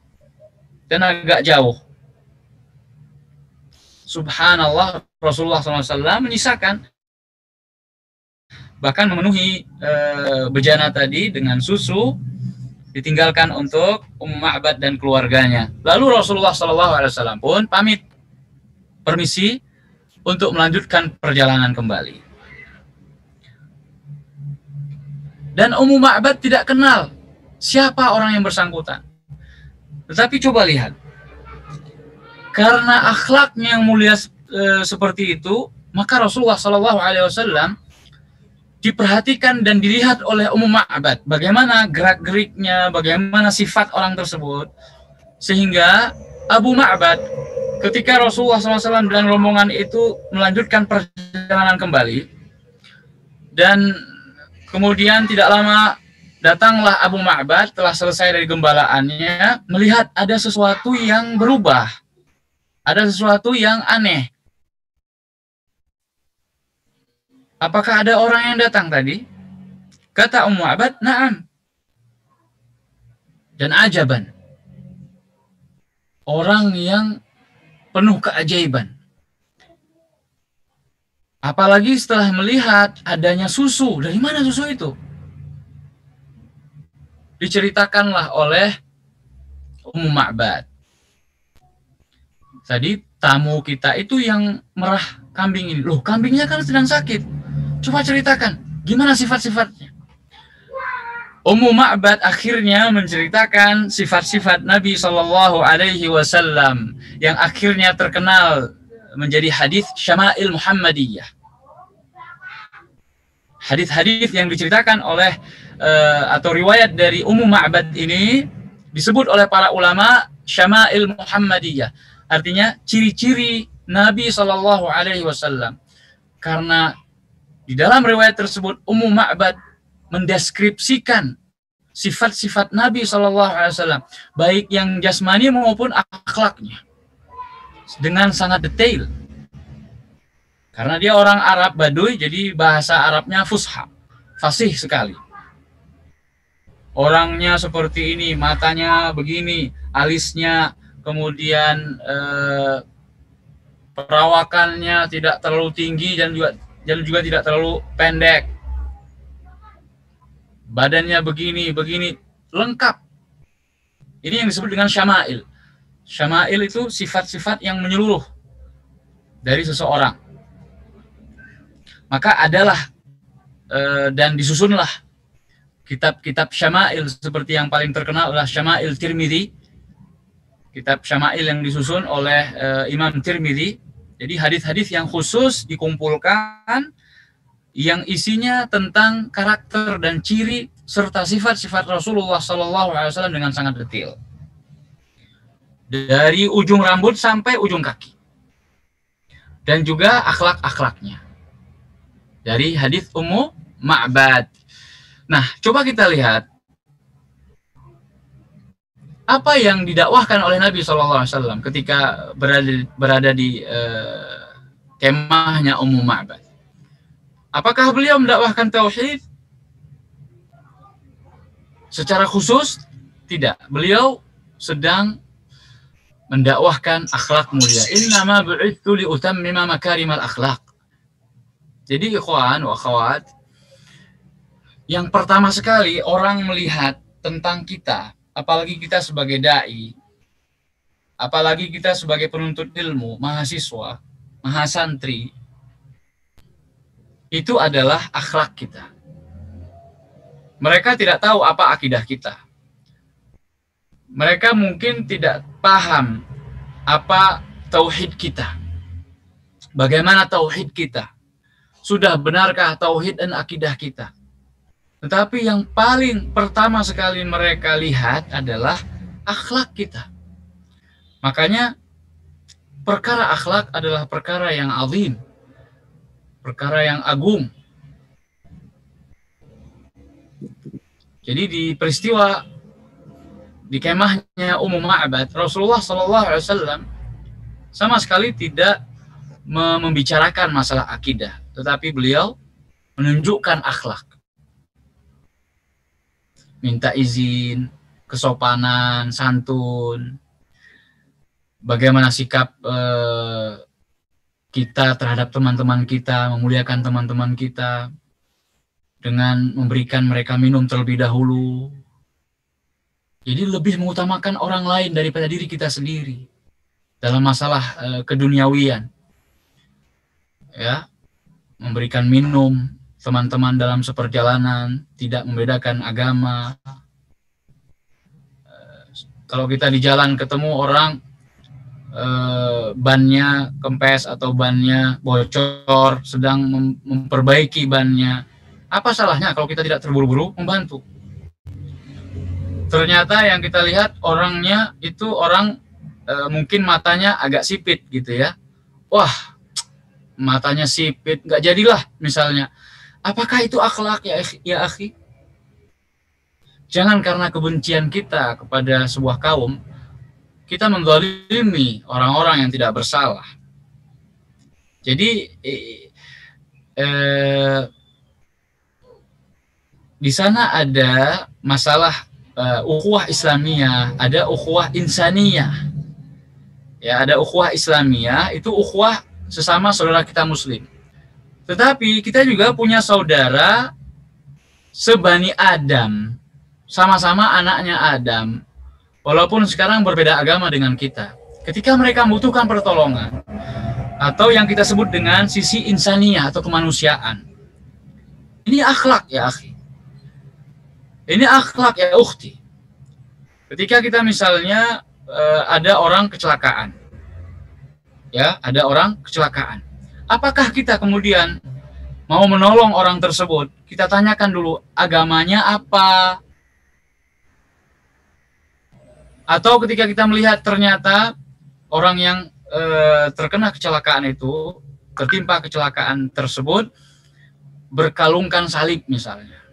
S1: dan agak jauh, subhanallah, Rasulullah SAW menyisakan, bahkan memenuhi bejana tadi dengan susu, ditinggalkan untuk Ummu Ma'bad dan keluarganya. Lalu Rasulullah SAW pun pamit, permisi untuk melanjutkan perjalanan kembali. Dan Ummu Ma'bad tidak kenal siapa orang yang bersangkutan. Tetapi coba lihat, karena akhlaknya yang mulia seperti itu, maka Rasulullah SAW diperhatikan dan dilihat oleh Ummu Ma'bad. Bagaimana gerak-geriknya, bagaimana sifat orang tersebut. Sehingga Abu Ma'bad ketika Rasulullah SAW dan rombongan itu melanjutkan perjalanan kembali, dan kemudian tidak lama datanglah Abu Ma'bad telah selesai dari gembalaannya, melihat ada sesuatu yang berubah, ada sesuatu yang aneh. Apakah ada orang yang datang tadi? Kata Ummu Ma'bad, na'am. Dan ajaban. Orang yang penuh keajaiban. Apalagi setelah melihat adanya susu. Dari mana susu itu? Diceritakanlah oleh Ummu Ma'bad. Tadi tamu kita itu yang merah kambing ini. Loh, kambingnya kan sedang sakit. Coba ceritakan, gimana sifat-sifatnya? Ummu Ma'bad akhirnya menceritakan sifat-sifat Nabi Shallallahu Alaihi Wasallam yang akhirnya terkenal menjadi hadis Syama'il Muhammadiyah. Hadis-hadis yang diceritakan oleh atau riwayat dari Ummu Ma'bad ini disebut oleh para ulama Syama'il Muhammadiyah. Artinya ciri-ciri Nabi Shallallahu Alaihi Wasallam. Karena di dalam riwayat tersebut Ummu Ma'bad mendeskripsikan sifat-sifat Nabi SAW, baik yang jasmani maupun akhlaknya, dengan sangat detail. Karena dia orang Arab Baduy, jadi bahasa Arabnya fusha, fasih sekali. Orangnya seperti ini, matanya begini, alisnya, kemudian perawakannya tidak terlalu tinggi dan juga tidak terlalu pendek. Badannya begini, lengkap. Ini yang disebut dengan syama'il. Syama'il itu sifat-sifat yang menyeluruh dari seseorang. Maka adalah dan disusunlah kitab-kitab syama'il, seperti yang paling terkenal adalah Syama'il Tirmidzi. Kitab syama'il yang disusun oleh Imam Tirmidzi. Jadi hadis-hadis yang khusus dikumpulkan, yang isinya tentang karakter dan ciri serta sifat-sifat Rasulullah SAW dengan sangat detail. Dari ujung rambut sampai ujung kaki. Dan juga akhlak-akhlaknya. Dari hadis Ummu Ma'bad. Nah, coba kita lihat apa yang didakwahkan oleh Nabi SAW ketika berada di kemahnya Ummu Ma'bad. Apakah beliau mendakwahkan tauhid? Secara khusus tidak. Beliau sedang mendakwahkan akhlak mulia. Innama bu'itsu li utammima makarimal akhlak. Jadi ikhwan wa akhwat, yang pertama sekali orang melihat tentang kita, apalagi kita sebagai dai, apalagi kita sebagai penuntut ilmu, mahasiswa, mahasantri, itu adalah akhlak kita. Mereka tidak tahu apa akidah kita. Mereka mungkin tidak paham apa tauhid kita. Bagaimana tauhid kita? Sudah benarkah tauhid dan akidah kita? Tetapi yang paling pertama sekali mereka lihat adalah akhlak kita. Makanya perkara akhlak adalah perkara yang azim. Perkara yang agung. Jadi di peristiwa di kemahnya Ummu Ma'bad, Rasulullah SAW sama sekali tidak membicarakan masalah akidah, tetapi beliau menunjukkan akhlak. Minta izin, kesopanan, santun, bagaimana sikap kita terhadap teman-teman kita, memuliakan teman-teman kita dengan memberikan mereka minum terlebih dahulu. Jadi lebih mengutamakan orang lain daripada diri kita sendiri dalam masalah keduniawian. Ya, memberikan minum teman-teman dalam seperjalanan, tidak membedakan agama. Kalau kita di jalan ketemu orang bannya kempes atau bannya bocor, sedang memperbaiki bannya, apa salahnya kalau kita tidak terburu-buru membantu? Ternyata yang kita lihat orangnya itu orang mungkin matanya agak sipit gitu ya. Wah, matanya sipit, nggak jadilah misalnya. Apakah itu akhlak ya akhi? Jangan karena kebencian kita kepada sebuah kaum, kita menzalimi orang-orang yang tidak bersalah. Jadi di sana ada masalah ukhuwah Islamiyah, ada ukhuwah insaniyah. Ya, ada ukhuwah Islamiyah, itu ukhuwah sesama saudara kita muslim. Tetapi kita juga punya saudara sebani Adam, sama-sama anaknya Adam, walaupun sekarang berbeda agama dengan kita. Ketika mereka membutuhkan pertolongan, atau yang kita sebut dengan sisi insaniyah atau kemanusiaan, ini akhlak ya akhi. Ini akhlak ya ukhti. Ketika kita misalnya ada orang kecelakaan, ya, ada orang kecelakaan. Apakah kita kemudian mau menolong orang tersebut? Kita tanyakan dulu agamanya apa? Atau ketika kita melihat ternyata orang yang terkena kecelakaan itu, tertimpa kecelakaan tersebut, berkalungkan salib misalnya.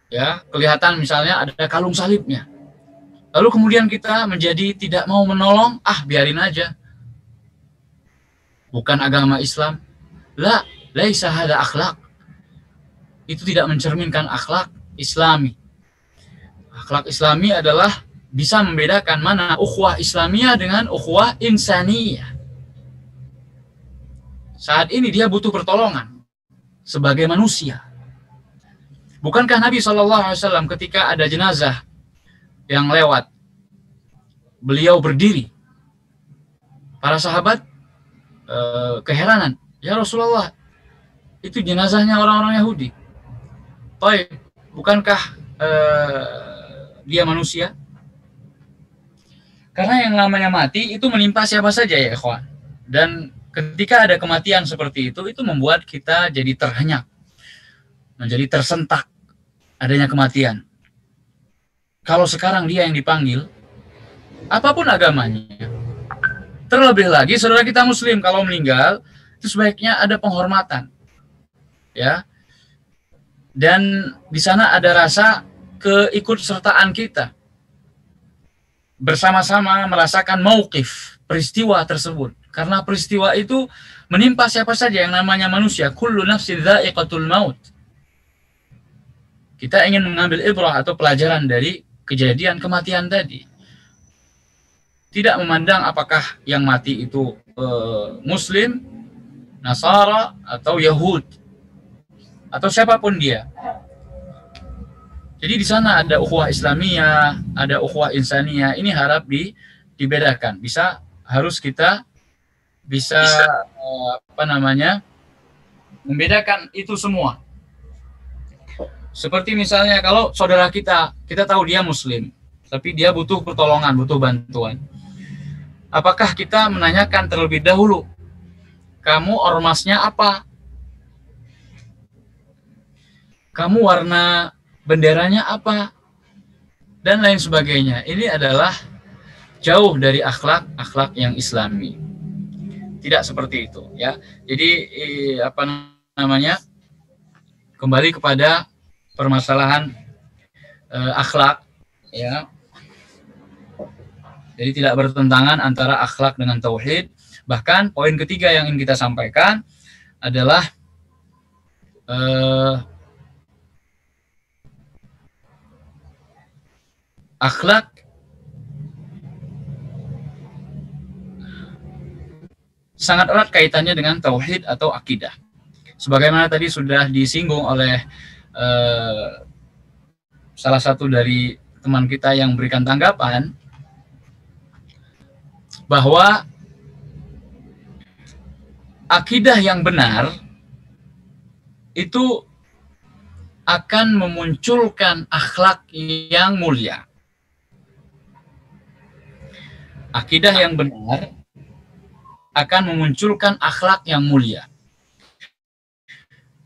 S1: Ya, kelihatan misalnya ada kalung salibnya. Lalu kemudian kita menjadi tidak mau menolong, biarin aja. Bukan agama Islam. Laisa hada akhlak. Itu tidak mencerminkan akhlak Islami. Akhlak Islami adalah bisa membedakan mana ukhuwah Islamiyah dengan ukhuwah insaniyah. Saat ini dia butuh pertolongan sebagai manusia. Bukankah Nabi SAW ketika ada jenazah yang lewat, beliau berdiri, para sahabat keheranan, ya Rasulullah, itu jenazahnya orang-orang Yahudi. Baik, bukankah dia manusia? Karena yang namanya mati itu menimpa siapa saja ya ikhwan. Dan ketika ada kematian seperti itu membuat kita jadi terhenyak, menjadi tersentak adanya kematian. Kalau sekarang dia yang dipanggil, apapun agamanya, terlebih lagi saudara kita muslim kalau meninggal, itu sebaiknya ada penghormatan. Ya. Dan di sana ada rasa keikutsertaan kita. Bersama-sama merasakan mauqif, peristiwa tersebut. Karena peristiwa itu menimpa siapa saja yang namanya manusia. Kullu nafsin dha'iqatul maut. Kita ingin mengambil ibrah atau pelajaran dari kejadian kematian tadi. Tidak memandang apakah yang mati itu Muslim, Nasara, atau Yahud, atau siapapun dia. Jadi di sana ada ukhuwah Islamiyah, ada ukhuwah insaniyah. Ini harap dibedakan. Harus kita bisa membedakan itu semua. Seperti misalnya kalau saudara kita tahu dia Muslim, tapi dia butuh pertolongan, butuh bantuan. Apakah kita menanyakan terlebih dahulu, kamu ormasnya apa? Kamu warna benderanya apa? Dan lain sebagainya. Ini adalah jauh dari akhlak yang Islami. Tidak seperti itu, ya. Jadi kembali kepada permasalahan akhlak, ya. Jadi tidak bertentangan antara akhlak dengan tauhid. Bahkan poin ketiga yang ingin kita sampaikan adalah akhlak sangat erat kaitannya dengan tauhid atau akidah. Sebagaimana tadi sudah disinggung oleh salah satu dari teman kita yang berikan tanggapan, bahwa akidah yang benar itu akan memunculkan akhlak yang mulia. Akidah yang benar akan memunculkan akhlak yang mulia.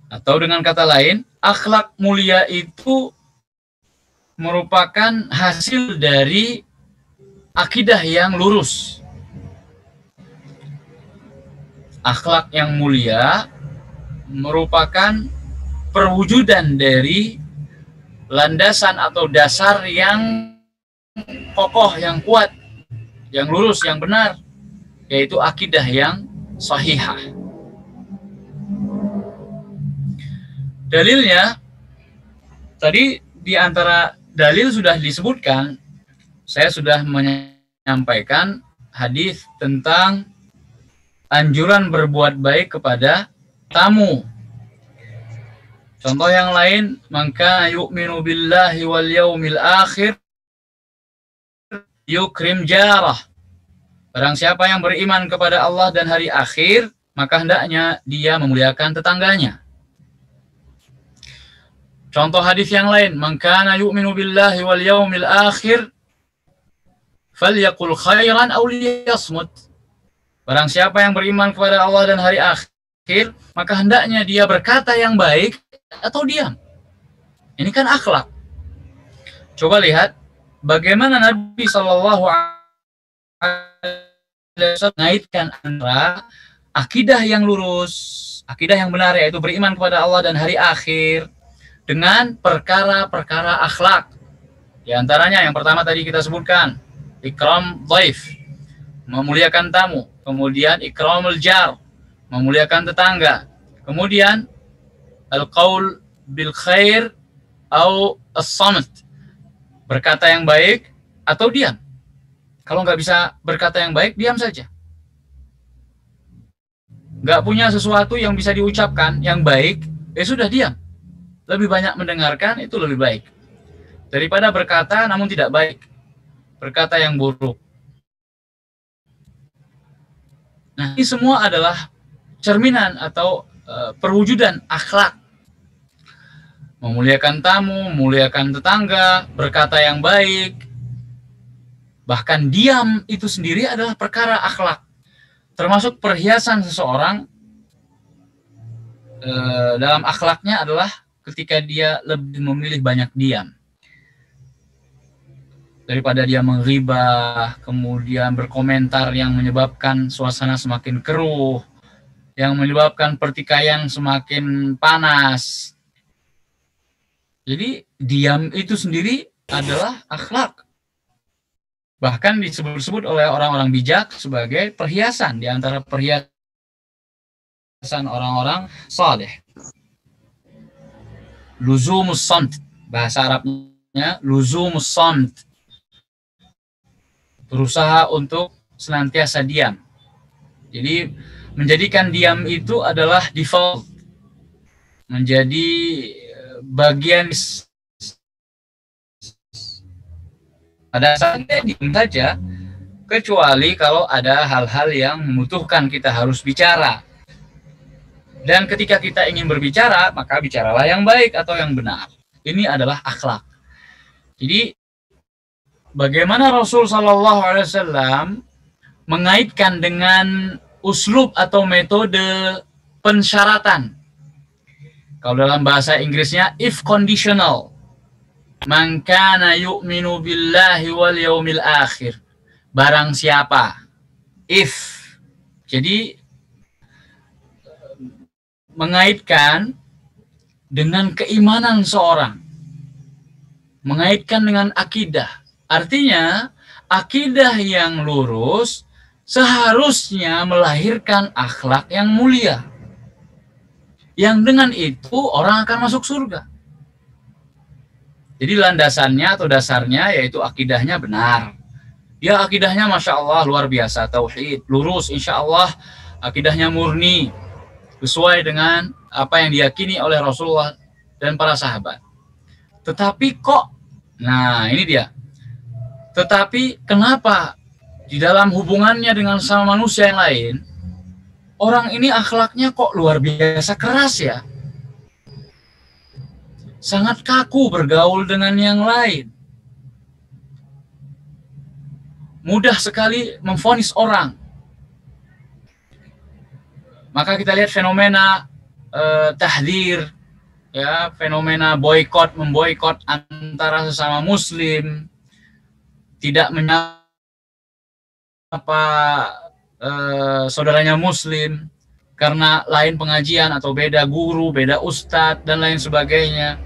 S1: Atau dengan kata lain, akhlak mulia itu merupakan hasil dari akidah yang lurus, akhlak yang mulia merupakan perwujudan dari landasan atau dasar yang kokoh, yang kuat, yang lurus, yang benar, yaitu akidah yang sahihah. Dalilnya, tadi di antara dalil sudah disebutkan, saya sudah menyampaikan hadis tentang anjuran berbuat baik kepada tamu. Contoh yang lain, maka yu'minu billahi wal yaumil akhir yukrim jarah. Barang siapa yang beriman kepada Allah dan hari akhir, maka hendaknya dia memuliakan tetangganya. Contoh hadis yang lain, maka yu'minu billahi wal yaumil akhir falyaqul khairan aw liyasmut. Barang siapa yang beriman kepada Allah dan hari akhir, maka hendaknya dia berkata yang baik atau diam. Ini kan akhlak. Coba lihat bagaimana Nabi Shallallahu Alaihi Wasallam mengaitkan antara akidah yang lurus, akidah yang benar, yaitu beriman kepada Allah dan hari akhir, dengan perkara-perkara akhlak. Di antaranya yang pertama tadi kita sebutkan, ikram dhaif, memuliakan tamu. Kemudian ikramul jar, memuliakan tetangga. Kemudian al-qaul bil khair atau as-samt, berkata yang baik atau diam. Kalau nggak bisa berkata yang baik, diam saja. Nggak punya sesuatu yang bisa diucapkan yang baik, ya sudah diam. Lebih banyak mendengarkan itu lebih baik daripada berkata namun tidak baik, berkata yang buruk. Nah, ini semua adalah cerminan atau perwujudan akhlak. Memuliakan tamu, memuliakan tetangga, berkata yang baik, bahkan diam itu sendiri adalah perkara akhlak. Termasuk perhiasan seseorang dalam akhlaknya adalah ketika dia lebih memilih banyak diam daripada dia menggibah, kemudian berkomentar yang menyebabkan suasana semakin keruh, yang menyebabkan pertikaian semakin panas. Jadi diam itu sendiri adalah akhlak. Bahkan disebut-sebut oleh orang-orang bijak sebagai perhiasan di antara perhiasan orang-orang saleh. Luzumus samt, bahasa Arabnya luzumus samt, berusaha untuk senantiasa diam. Jadi menjadikan diam itu adalah default, menjadi bagian pada saatnya diam saja, kecuali kalau ada hal-hal yang membutuhkan kita harus bicara. Dan ketika kita ingin berbicara, maka bicaralah yang baik atau yang benar. Ini adalah akhlak. Jadi bagaimana Rasul Shallallahu Alaihi Wasallam mengaitkan dengan uslub atau metode pensyaratan. Kalau dalam bahasa Inggrisnya if conditional. Man kana yu'minu billahi wal yaumil akhir. Barang siapa. If. Jadi mengaitkan dengan keimanan seorang. Mengaitkan dengan akidah. Artinya akidah yang lurus seharusnya melahirkan akhlak yang mulia. Yang dengan itu orang akan masuk surga. Jadi landasannya atau dasarnya yaitu akidahnya benar. Ya akidahnya Masya Allah luar biasa, tauhid, lurus, insya Allah akidahnya murni, sesuai dengan apa yang diyakini oleh Rasulullah dan para sahabat. Tetapi kok, nah ini dia. Tetapi kenapa di dalam hubungannya dengan sama manusia yang lain, orang ini akhlaknya kok luar biasa keras ya. Sangat kaku bergaul dengan yang lain. Mudah sekali memvonis orang. Maka kita lihat fenomena tahdzir, ya, fenomena boykot, memboikot antara sesama muslim, tidak menyapa saudaranya muslim, karena lain pengajian atau beda guru, beda ustadz dan lain sebagainya,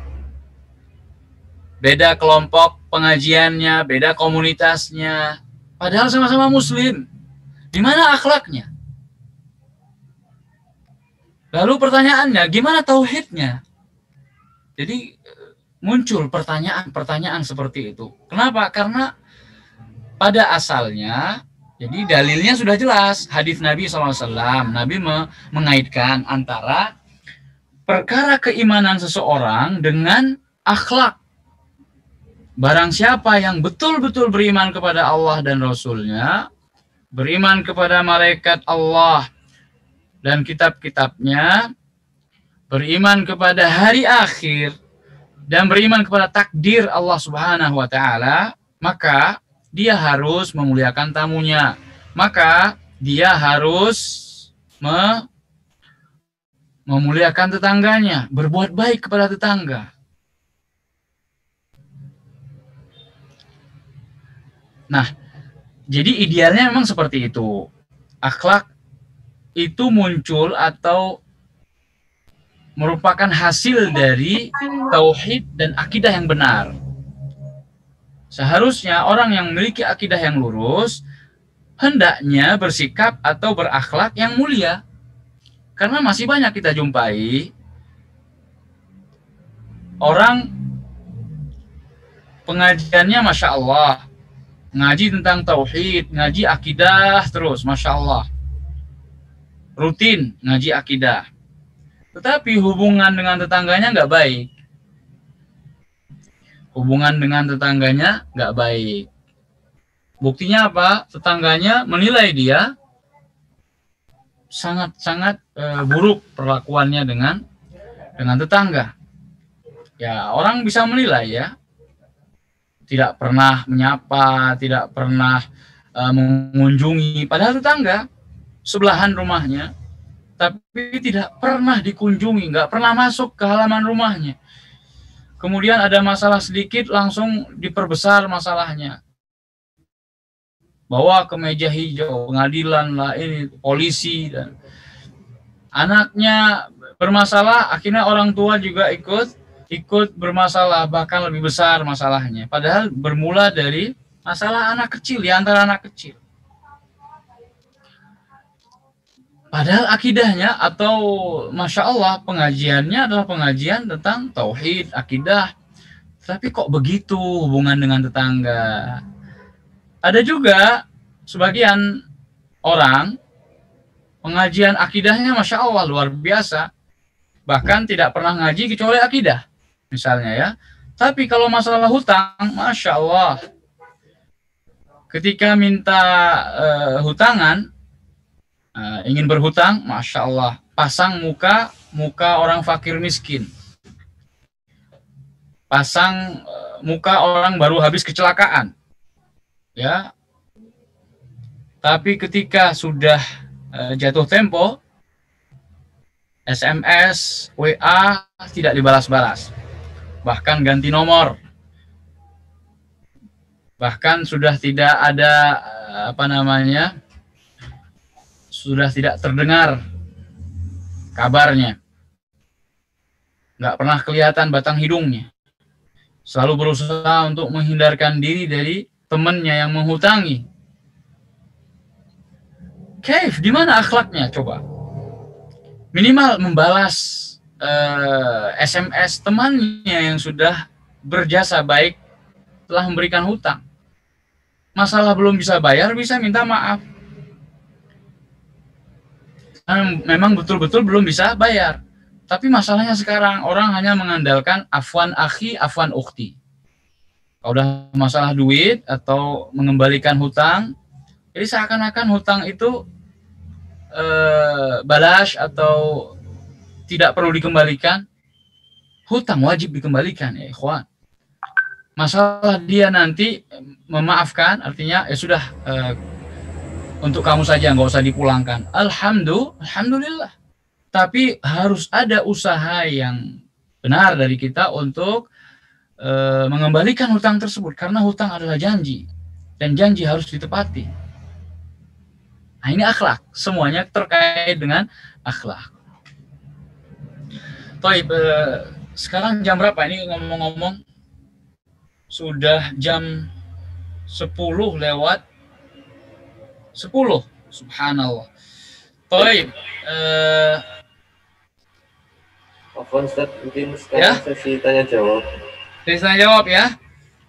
S1: beda kelompok pengajiannya, beda komunitasnya, padahal sama-sama muslim. Di mana akhlaknya? Lalu pertanyaannya, gimana tauhidnya? Jadi muncul pertanyaan-pertanyaan seperti itu. Kenapa? Karena pada asalnya, jadi dalilnya sudah jelas. Hadis Nabi SAW, Nabi mengaitkan antara perkara keimanan seseorang dengan akhlak. Barang siapa yang betul-betul beriman kepada Allah dan Rasul-Nya, beriman kepada malaikat Allah dan kitab-kitabnya, beriman kepada hari akhir, dan beriman kepada takdir Allah Subhanahu wa Ta'ala, maka dia harus memuliakan tamunya, maka dia harus memuliakan tetangganya, berbuat baik kepada tetangga. Nah, jadi idealnya memang seperti itu. Akhlak itu muncul atau merupakan hasil dari tauhid dan akidah yang benar. Seharusnya orang yang memiliki akidah yang lurus hendaknya bersikap atau berakhlak yang mulia. Karena masih banyak kita jumpai orang pengajiannya Masya Allah, ngaji tentang tauhid, ngaji akidah terus, Masya Allah, rutin ngaji akidah. Tetapi hubungan dengan tetangganya nggak baik. Hubungan dengan tetangganya nggak baik. Buktinya apa? Tetangganya menilai dia sangat-sangat buruk perlakuannya dengan tetangga. Ya, orang bisa menilai ya. Tidak pernah menyapa, tidak pernah mengunjungi. Padahal tetangga sebelahan rumahnya, tapi tidak pernah dikunjungi, nggak pernah masuk ke halaman rumahnya. Kemudian ada masalah sedikit, langsung diperbesar masalahnya. Bawa ke meja hijau, pengadilan lah, ini polisi, dan anaknya bermasalah, akhirnya orang tua juga ikut bermasalah, bahkan lebih besar masalahnya. Padahal bermula dari masalah anak kecil, di antara anak kecil. Padahal akidahnya atau Masya Allah pengajiannya adalah pengajian tentang tauhid, akidah. Tapi kok begitu hubungan dengan tetangga? Ada juga sebagian orang pengajian akidahnya Masya Allah luar biasa. Bahkan tidak pernah ngaji kecuali akidah misalnya ya. Tapi kalau masalah hutang, Masya Allah, ketika minta hutangan, ingin berhutang, Masya Allah, pasang muka orang fakir miskin, pasang muka orang baru habis kecelakaan, ya. Tapi ketika sudah jatuh tempo, SMS, WA tidak dibalas-balas, bahkan ganti nomor, bahkan sudah tidak ada sudah tidak terdengar kabarnya, nggak pernah kelihatan batang hidungnya, selalu berusaha untuk menghindarkan diri dari temannya yang menghutangi. Kaif, di mana akhlaknya coba? Minimal membalas SMS temannya yang sudah berjasa baik telah memberikan hutang. Masalah belum bisa bayar, bisa minta maaf. Memang betul-betul belum bisa bayar. Tapi masalahnya sekarang orang hanya mengandalkan afwan akhi, afwan ukhti. Kalau udah masalah duit atau mengembalikan hutang, jadi seakan-akan hutang itu balas atau tidak perlu dikembalikan. Hutang wajib dikembalikan ya ikhwan. Masalah dia nanti memaafkan, artinya ya sudah, untuk kamu saja, nggak usah dipulangkan. Alhamdulillah. Tapi harus ada usaha yang benar dari kita untuk mengembalikan hutang tersebut. Karena hutang adalah janji. Dan janji harus ditepati. Nah, ini akhlak. Semuanya terkait dengan akhlak. Toib, sekarang jam berapa? Ini ngomong-ngomong sudah jam 10 lewat 10. Subhanallah. Toib,
S6: Afwan Ustaz, mungkin sekarang sesi tanya jawab.
S1: Sesi tanya jawab ya.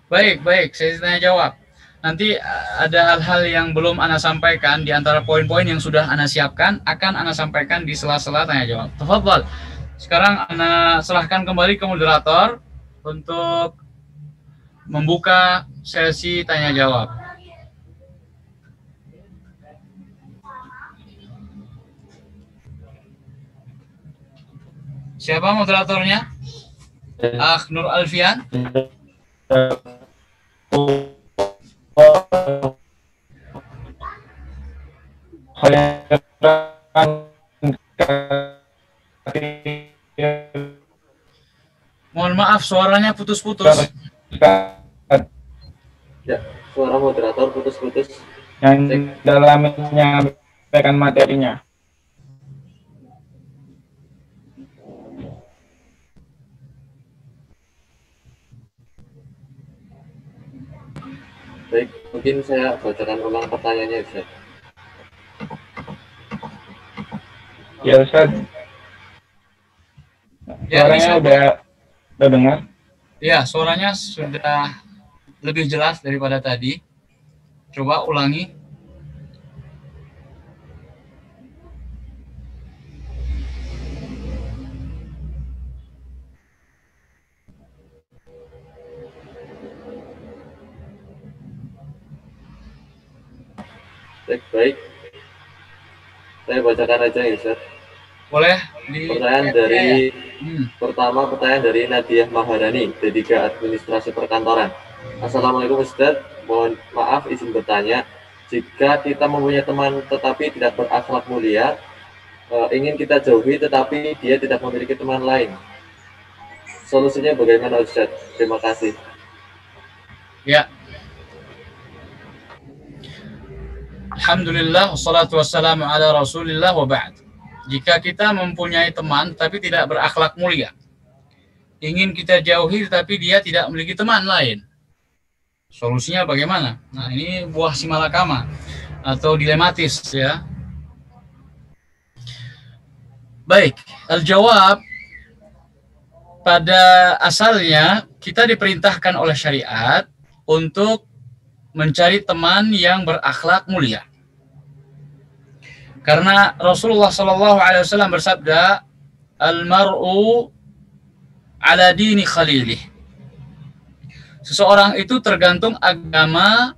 S1: Baik, sesi tanya jawab. Nanti ada hal-hal yang belum Ana sampaikan di antara poin-poin yang sudah Ana siapkan, akan Ana sampaikan di sela-sela tanya jawab. Tafadhal. Sekarang Ana serahkan kembali ke moderator untuk membuka sesi tanya jawab. Siapa moderatornya? Nur Alfian. Mohon maaf, suaranya putus-putus.
S6: Ya, suara moderator putus-putus.
S7: Yang dalam menyampaikan materinya.
S6: Baik, mungkin saya bacakan ulang pertanyaannya, Ustaz.
S7: Ya, Ustaz. Suaranya udah dengar?
S1: Ya, suaranya sudah lebih jelas daripada tadi. Coba ulangi.
S6: Baik. Saya bacakan aja ya, Ustaz.
S1: Boleh.
S6: Pertanyaan dari Nadia Maharani, D3 Administrasi Perkantoran. Assalamualaikum Ustaz, mohon maaf izin bertanya, jika kita mempunyai teman tetapi tidak berakhlak mulia, ingin kita jauhi tetapi dia tidak memiliki teman lain, solusinya bagaimana Ustaz? Terima kasih.
S1: Ya. Alhamdulillah, wassalatu wassalamu ala rasulillah wa ba'd. Jika kita mempunyai teman tapi tidak berakhlak mulia, ingin kita jauhi tapi dia tidak memiliki teman lain, solusinya bagaimana? Nah, ini buah simalakama atau dilematis ya. Baik, al-jawab, pada asalnya kita diperintahkan oleh syariat untuk mencari teman yang berakhlak mulia. Karena Rasulullah SAW bersabda, al-mar'u ala dini khalilih. Seseorang itu tergantung agama,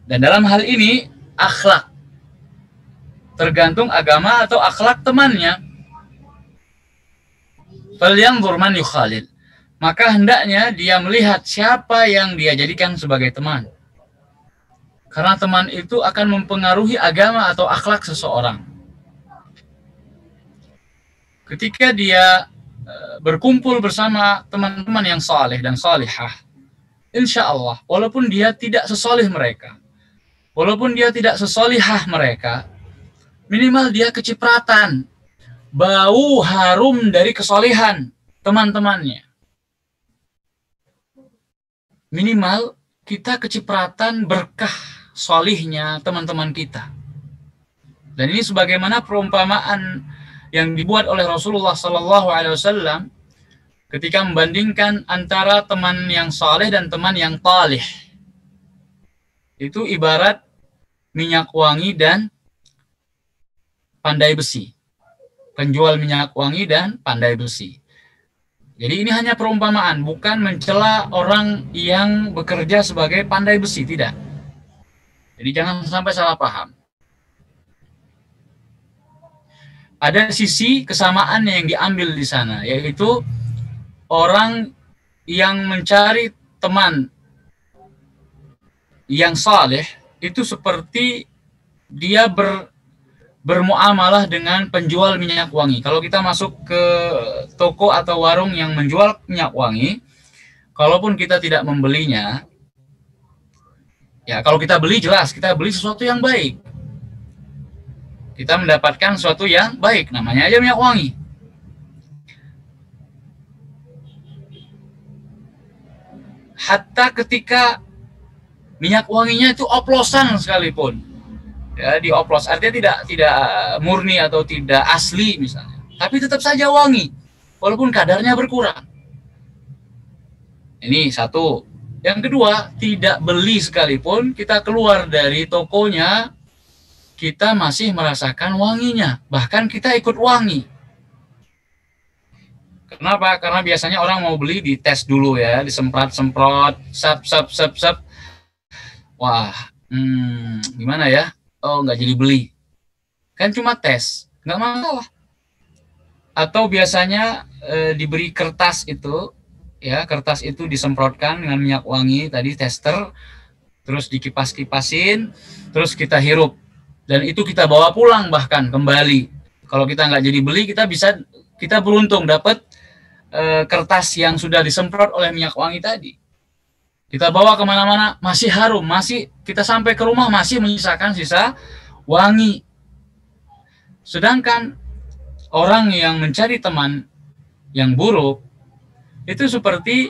S1: dan dalam hal ini akhlak. Tergantung agama atau akhlak temannya. Falyanzur man yukhalil. Maka hendaknya dia melihat siapa yang dia jadikan sebagai teman. Karena teman itu akan mempengaruhi agama atau akhlak seseorang. Ketika dia berkumpul bersama teman-teman yang saleh dan salihah, insya Allah, walaupun dia tidak sesolih mereka, walaupun dia tidak sesolihah mereka, minimal dia kecipratan bau harum dari kesolihan teman-temannya. Minimal kita kecipratan berkah solihnya teman-teman kita. Dan ini sebagaimana perumpamaan yang dibuat oleh Rasulullah SAW ketika membandingkan antara teman yang saleh dan teman yang talih. Itu ibarat minyak wangi dan pandai besi. Penjual minyak wangi dan pandai besi. Jadi ini hanya perumpamaan, bukan mencela orang yang bekerja sebagai pandai besi, tidak. Jadi jangan sampai salah paham. Ada sisi kesamaan yang diambil di sana, yaitu orang yang mencari teman yang saleh itu seperti dia bermuamalah dengan penjual minyak wangi. Kalau kita masuk ke toko atau warung yang menjual minyak wangi, kalaupun kita tidak membelinya, ya kalau kita beli jelas kita beli sesuatu yang baik. kita mendapatkan sesuatu yang baik, namanya aja minyak wangi. Hatta ketika minyak wanginya itu oplosan sekalipun, ya dioplos, artinya tidak murni atau tidak asli misalnya, tapi tetap saja wangi, walaupun kadarnya berkurang. Ini satu. Yang kedua, tidak beli sekalipun, kita keluar dari tokonya, kita masih merasakan wanginya. Bahkan kita ikut wangi. Kenapa? Karena biasanya orang mau beli dites dulu ya, disemprot-semprot, sap. Wah, gimana ya? Oh, nggak jadi beli. Kan cuma tes, nggak masalah. Atau biasanya diberi kertas itu, ya kertas itu disemprotkan dengan minyak wangi tadi, tester, terus dikipas-kipasin, terus kita hirup, dan itu kita bawa pulang bahkan kembali. Kalau kita nggak jadi beli, kita beruntung dapat kertas yang sudah disemprot oleh minyak wangi tadi. Kita bawa kemana-mana masih harum, masih kita sampai ke rumah masih menyisakan sisa wangi. Sedangkan orang yang mencari teman yang buruk itu seperti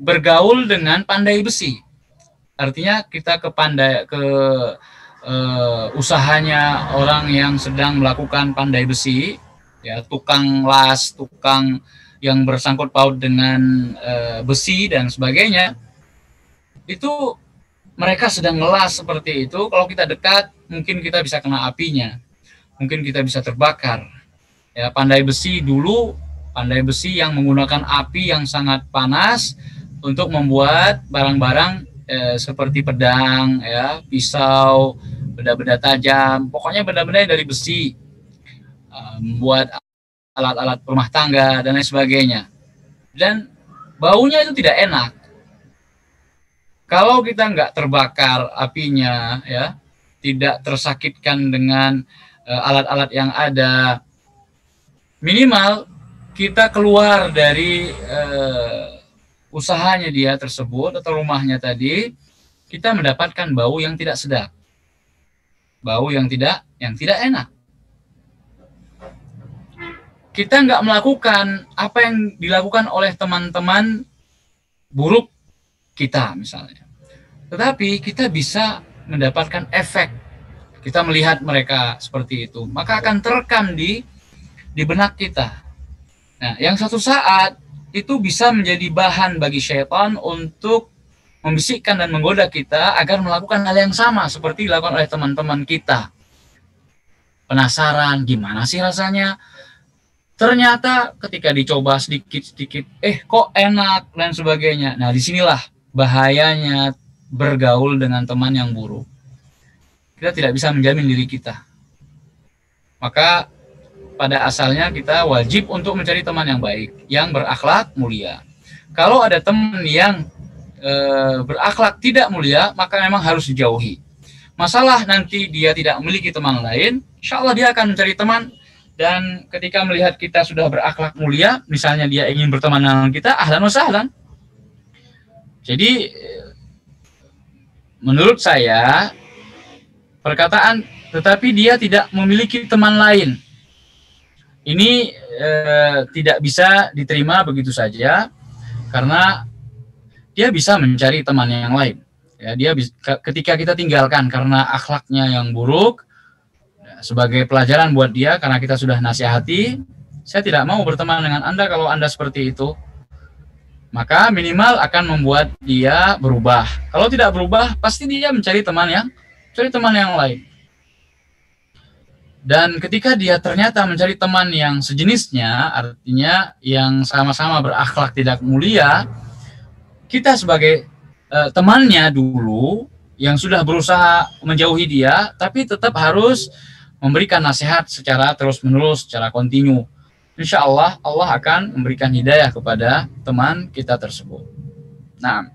S1: bergaul dengan pandai besi. Artinya kita usahanya orang yang sedang melakukan pandai besi, ya tukang las, tukang yang bersangkut paut dengan besi dan sebagainya. Itu mereka sedang ngelas seperti itu. Kalau kita dekat, mungkin kita bisa kena apinya, mungkin kita bisa terbakar. Ya, pandai besi dulu, pandai besi yang menggunakan api yang sangat panas untuk membuat barang-barang seperti pedang, ya, pisau, benda-benda tajam, pokoknya benda-benda dari besi, membuat alat-alat rumah tangga dan lain sebagainya. Dan baunya itu tidak enak. Kalau kita nggak terbakar apinya, ya, tidak tersakitkan dengan alat-alat yang ada, minimal kita keluar dari usahanya dia tersebut atau rumahnya tadi, kita mendapatkan bau yang tidak sedap, bau yang tidak enak. Kita nggak melakukan apa yang dilakukan oleh teman-teman buruk kita misalnya, tetapi kita bisa mendapatkan efek. Kita melihat mereka seperti itu, maka akan terekam di benak kita. Nah, yang satu saat itu bisa menjadi bahan bagi syaitan untuk membisikkan dan menggoda kita agar melakukan hal yang sama seperti dilakukan oleh teman-teman kita. Penasaran, gimana sih rasanya? Ternyata ketika dicoba sedikit-sedikit, kok enak dan sebagainya. Nah, disinilah bahayanya bergaul dengan teman yang buruk. Kita tidak bisa menjamin diri kita. Maka pada asalnya kita wajib untuk mencari teman yang baik, yang berakhlak mulia. Kalau ada teman yang berakhlak tidak mulia, maka memang harus dijauhi. Masalah nanti dia tidak memiliki teman lain, insya Allah dia akan mencari teman, dan ketika melihat kita sudah berakhlak mulia, misalnya dia ingin berteman dengan kita, ahlan wa sahlan. Jadi menurut saya perkataan tetapi dia tidak memiliki teman lain, ini tidak bisa diterima begitu saja, karena dia bisa mencari teman yang lain. Ya, ketika kita tinggalkan karena akhlaknya yang buruk, sebagai pelajaran buat dia, karena kita sudah nasihati, saya tidak mau berteman dengan Anda kalau Anda seperti itu. Maka minimal akan membuat dia berubah. Kalau tidak berubah, pasti dia mencari teman yang lain. Dan ketika dia ternyata mencari teman yang sejenisnya, artinya yang sama-sama berakhlak tidak mulia, kita sebagai temannya dulu yang sudah berusaha menjauhi dia, tapi tetap harus memberikan nasihat secara terus-menerus, secara kontinu. Insya Allah, Allah akan memberikan hidayah kepada teman kita tersebut. Nah,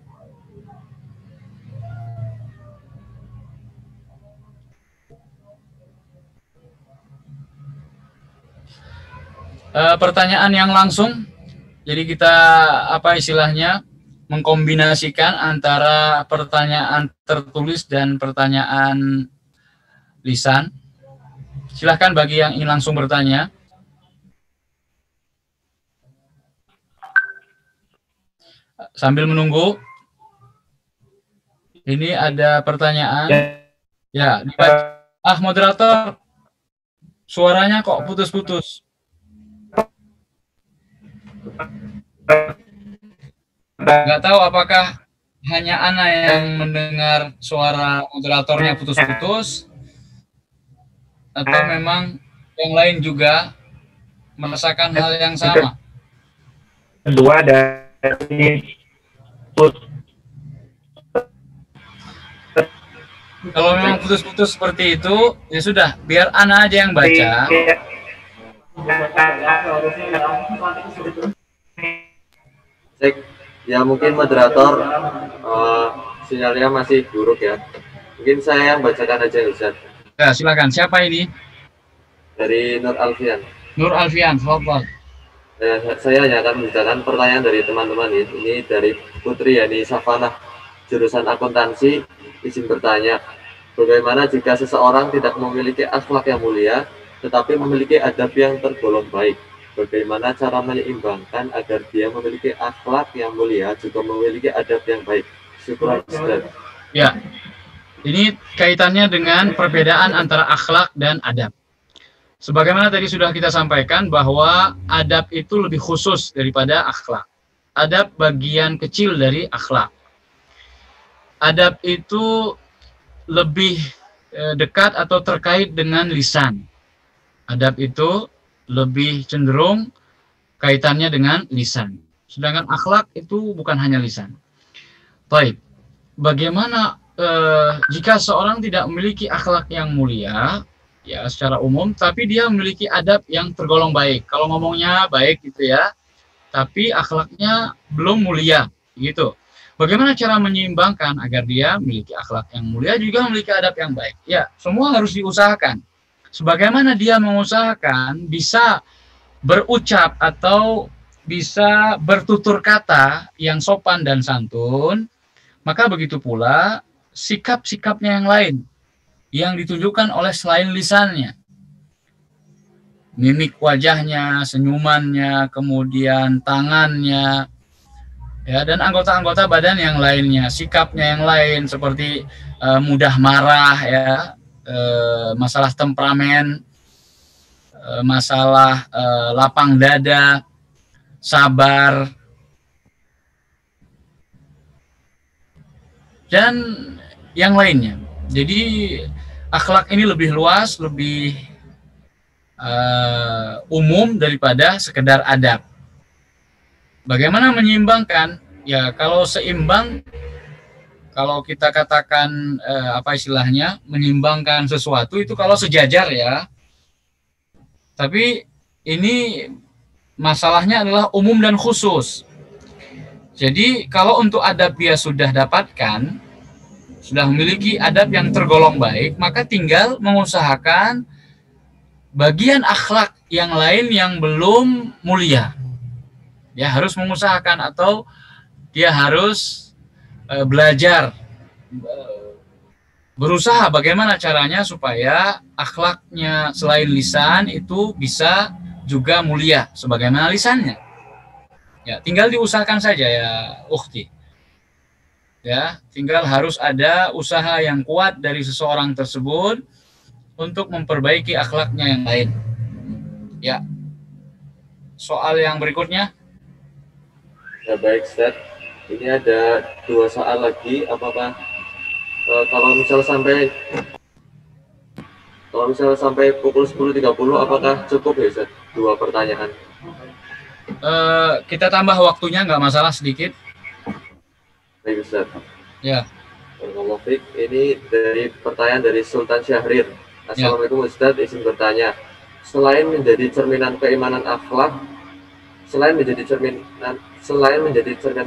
S1: pertanyaan yang langsung, jadi kita mengkombinasikan antara pertanyaan tertulis dan pertanyaan lisan. Silahkan bagi yang ingin langsung bertanya. Sambil menunggu, ini ada pertanyaan. Ya, dibaca. Moderator, suaranya kok putus-putus. Nggak tahu apakah hanya Ana yang mendengar suara moderatornya putus-putus, atau memang yang lain juga merasakan hal yang sama.
S7: Kedua dari
S1: Kalau memang putus-putus seperti itu, ya sudah, biar Ana aja yang baca.
S6: Ya mungkin moderator sinyalnya masih buruk ya. Mungkin saya yang bacakan aja Ustaz.
S1: Ya, silakan. Siapa ini?
S6: Dari Nur Alfian.
S1: Nur Alfian, tafadhol.
S6: Saya hanya akan membacakan pertanyaan dari teman-teman ini. Ini dari Putri Yani Safanah, jurusan akuntansi. Izin bertanya, bagaimana jika seseorang tidak memiliki akhlak yang mulia, tetapi memiliki adab yang tergolong baik? Bagaimana cara menyeimbangkan agar dia memiliki akhlak yang mulia juga memiliki adab yang baik? Syukur Ustaz.
S1: Ya, ini kaitannya dengan perbedaan antara akhlak dan adab. Sebagaimana tadi sudah kita sampaikan bahwa adab itu lebih khusus daripada akhlak. Adab bagian kecil dari akhlak. Adab itu lebih dekat atau terkait dengan lisan. Adab itu lebih cenderung kaitannya dengan lisan. Sedangkan akhlak itu bukan hanya lisan. Baik, bagaimana jika seorang tidak memiliki akhlak yang mulia, ya secara umum, tapi dia memiliki adab yang tergolong baik. Kalau ngomongnya baik gitu ya, tapi akhlaknya belum mulia, gitu. Bagaimana cara menyeimbangkan agar dia memiliki akhlak yang mulia juga memiliki adab yang baik? Ya, semua harus diusahakan. Sebagaimana dia mengusahakan bisa berucap atau bisa bertutur kata yang sopan dan santun, maka begitu pula sikap-sikapnya yang lain yang ditunjukkan oleh selain lisannya. Mimik wajahnya, senyumannya, kemudian tangannya, ya, dan anggota-anggota badan yang lainnya, sikapnya yang lain seperti mudah marah, ya, masalah temperamen, masalah lapang dada, sabar, dan yang lainnya. Jadi akhlak ini lebih luas, lebih umum daripada sekedar adab. Bagaimana menyeimbangkan? Ya, kalau seimbang, kalau kita katakan apa istilahnya, menyeimbangkan sesuatu itu kalau sejajar ya. Tapi ini masalahnya adalah umum dan khusus. Jadi kalau untuk adab dia sudah dapatkan, sudah memiliki adab yang tergolong baik, maka tinggal mengusahakan bagian akhlak yang lain yang belum mulia. Dia harus mengusahakan atau dia harus belajar, berusaha bagaimana caranya supaya akhlaknya selain lisan itu bisa juga mulia sebagaimana lisannya. Ya, tinggal diusahakan saja ya, ukhti. Ya, tinggal harus ada usaha yang kuat dari seseorang tersebut untuk memperbaiki akhlaknya yang lain. Ya. Soal yang berikutnya.
S6: Ya, baik, Ustaz. Ini ada 2 soal lagi. Apakah kalau misal sampai pukul 10.30 apakah cukup ya, Ustaz? 2 pertanyaan.
S1: Kita tambah waktunya, nggak masalah, sedikit.
S6: Baik, Ustaz.
S1: Ya.
S6: Ini dari pertanyaan dari Sultan Syahrir. Assalamualaikum Ustaz, izin bertanya. Selain menjadi cerminan keimanan akhlak, selain menjadi cerminan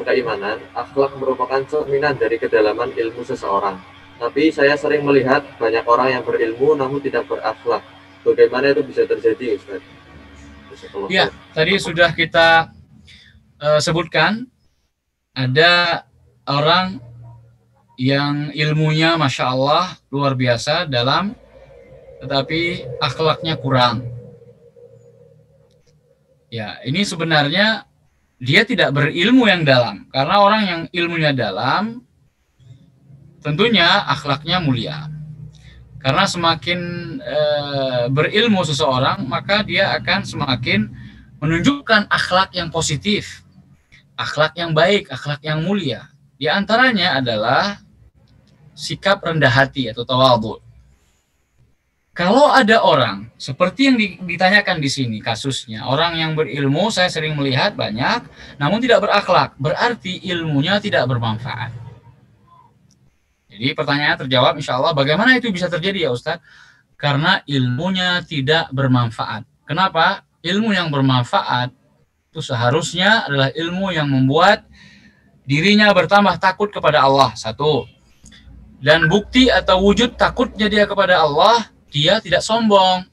S6: keimanan, akhlak merupakan cerminan dari kedalaman ilmu seseorang. Tapi saya sering melihat banyak orang yang berilmu namun tidak berakhlak. Bagaimana itu bisa terjadi, Ustaz?
S1: Ya, tadi sudah kita sebutkan ada orang yang ilmunya Masya Allah luar biasa dalam tetapi akhlaknya kurang. Ya, ini sebenarnya dia tidak berilmu yang dalam. Karena orang yang ilmunya dalam, tentunya akhlaknya mulia. Karena semakin berilmu seseorang, maka dia akan semakin menunjukkan akhlak yang positif, akhlak yang baik, akhlak yang mulia. Di antaranya adalah sikap rendah hati atau tawadhu. Kalau ada orang seperti yang ditanyakan di sini kasusnya, orang yang berilmu saya sering melihat banyak, namun tidak berakhlak, berarti ilmunya tidak bermanfaat. Jadi pertanyaannya terjawab insya Allah. Bagaimana itu bisa terjadi ya Ustadz? Karena ilmunya tidak bermanfaat. Kenapa? Ilmu yang bermanfaat itu seharusnya adalah ilmu yang membuat dirinya bertambah takut kepada Allah. Satu. Dan bukti atau wujud takutnya dia kepada Allah, dia tidak sombong.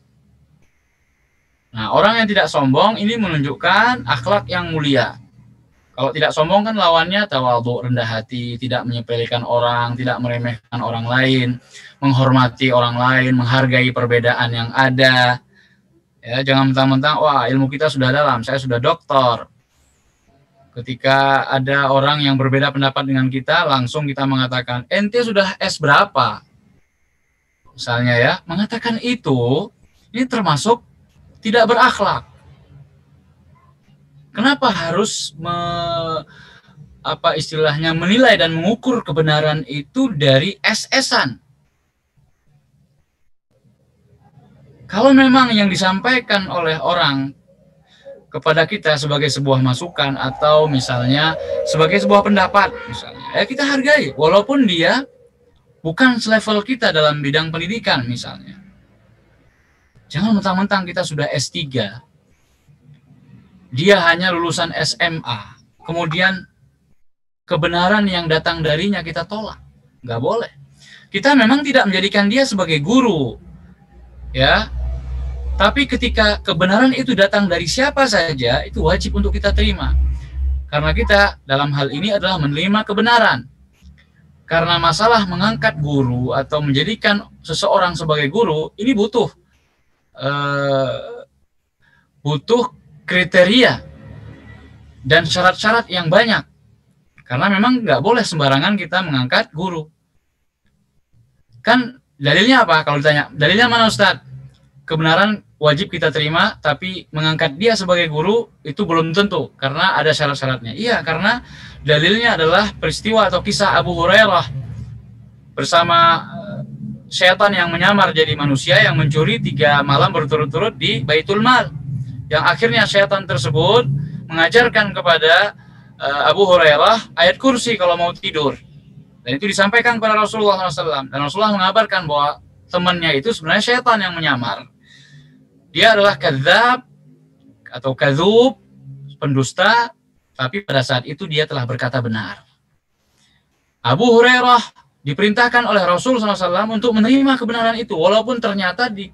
S1: Nah, orang yang tidak sombong ini menunjukkan akhlak yang mulia. Kalau tidak sombong kan lawannya tawadhu, rendah hati, tidak menyepelekan orang, tidak meremehkan orang lain, menghormati orang lain, menghargai perbedaan yang ada. Ya, jangan mentang-mentang wah ilmu kita sudah dalam, saya sudah doktor. Ketika ada orang yang berbeda pendapat dengan kita, langsung kita mengatakan, ente sudah S berapa? Misalnya ya, mengatakan itu, ini termasuk tidak berakhlak. Kenapa harus menilai dan mengukur kebenaran itu dari SS-an? Kalau memang yang disampaikan oleh orang kepada kita sebagai sebuah masukan atau misalnya sebagai sebuah pendapat, misalnya, ya kita hargai, walaupun dia bukan selevel kita dalam bidang pendidikan misalnya. Jangan mentang-mentang kita sudah S3, dia hanya lulusan SMA, kemudian kebenaran yang datang darinya kita tolak. Nggak boleh. Kita memang tidak menjadikan dia sebagai guru, ya. Tapi ketika kebenaran itu datang dari siapa saja, itu wajib untuk kita terima. Karena kita dalam hal ini adalah menerima kebenaran. Karena masalah mengangkat guru atau menjadikan seseorang sebagai guru, ini butuh kriteria dan syarat-syarat yang banyak. Karena memang nggak boleh sembarangan kita mengangkat guru. Kan dalilnya apa? Kalau ditanya, dalilnya mana Ustadz? Kebenaran wajib kita terima, tapi mengangkat dia sebagai guru itu belum tentu, karena ada syarat-syaratnya. Iya, karena dalilnya adalah peristiwa atau kisah Abu Hurairah bersama syaitan yang menyamar jadi manusia yang mencuri 3 malam berturut-turut di Baitul Mal. Yang akhirnya syaitan tersebut mengajarkan kepada Abu Hurairah ayat kursi kalau mau tidur. Dan itu disampaikan kepada Rasulullah SAW. Dan Rasulullah mengabarkan bahwa temannya itu sebenarnya syaitan yang menyamar. Dia adalah kadzab atau kadzub, pendusta, tapi pada saat itu dia telah berkata benar. Abu Hurairah diperintahkan oleh Rasulullah SAW untuk menerima kebenaran itu, walaupun ternyata di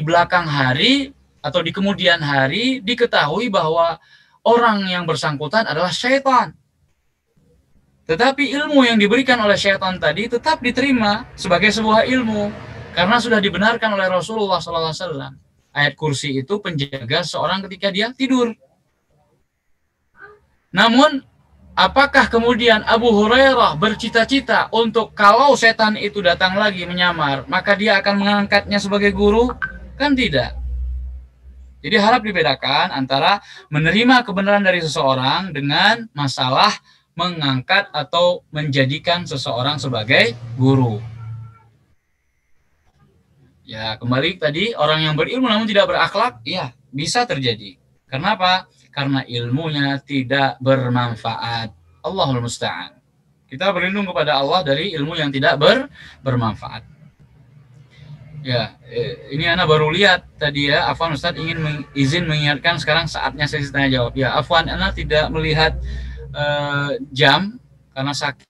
S1: belakang hari atau di kemudian hari diketahui bahwa orang yang bersangkutan adalah syaitan. Tetapi ilmu yang diberikan oleh syaitan tadi tetap diterima sebagai sebuah ilmu karena sudah dibenarkan oleh Rasulullah SAW. Ayat kursi itu penjaga seorang ketika dia tidur. Namun, apakah kemudian Abu Hurairah bercita-cita untuk kalau setan itu datang lagi menyamar, maka dia akan mengangkatnya sebagai guru? Kan tidak. Jadi harap dibedakan antara menerima kebenaran dari seseorang dengan masalah mengangkat atau menjadikan seseorang sebagai guru. Ya, kembali tadi, orang yang berilmu namun tidak berakhlak, ya bisa terjadi. Kenapa? Karena ilmunya tidak bermanfaat. Allahul musta'an. Kita berlindung kepada Allah dari ilmu yang tidak bermanfaat. Ya, ini Ana baru lihat tadi ya, Afwan Ustadz izin mengingatkan sekarang saatnya sesi tanya jawab. Ya, Afwan, Ana tidak melihat jam karena saking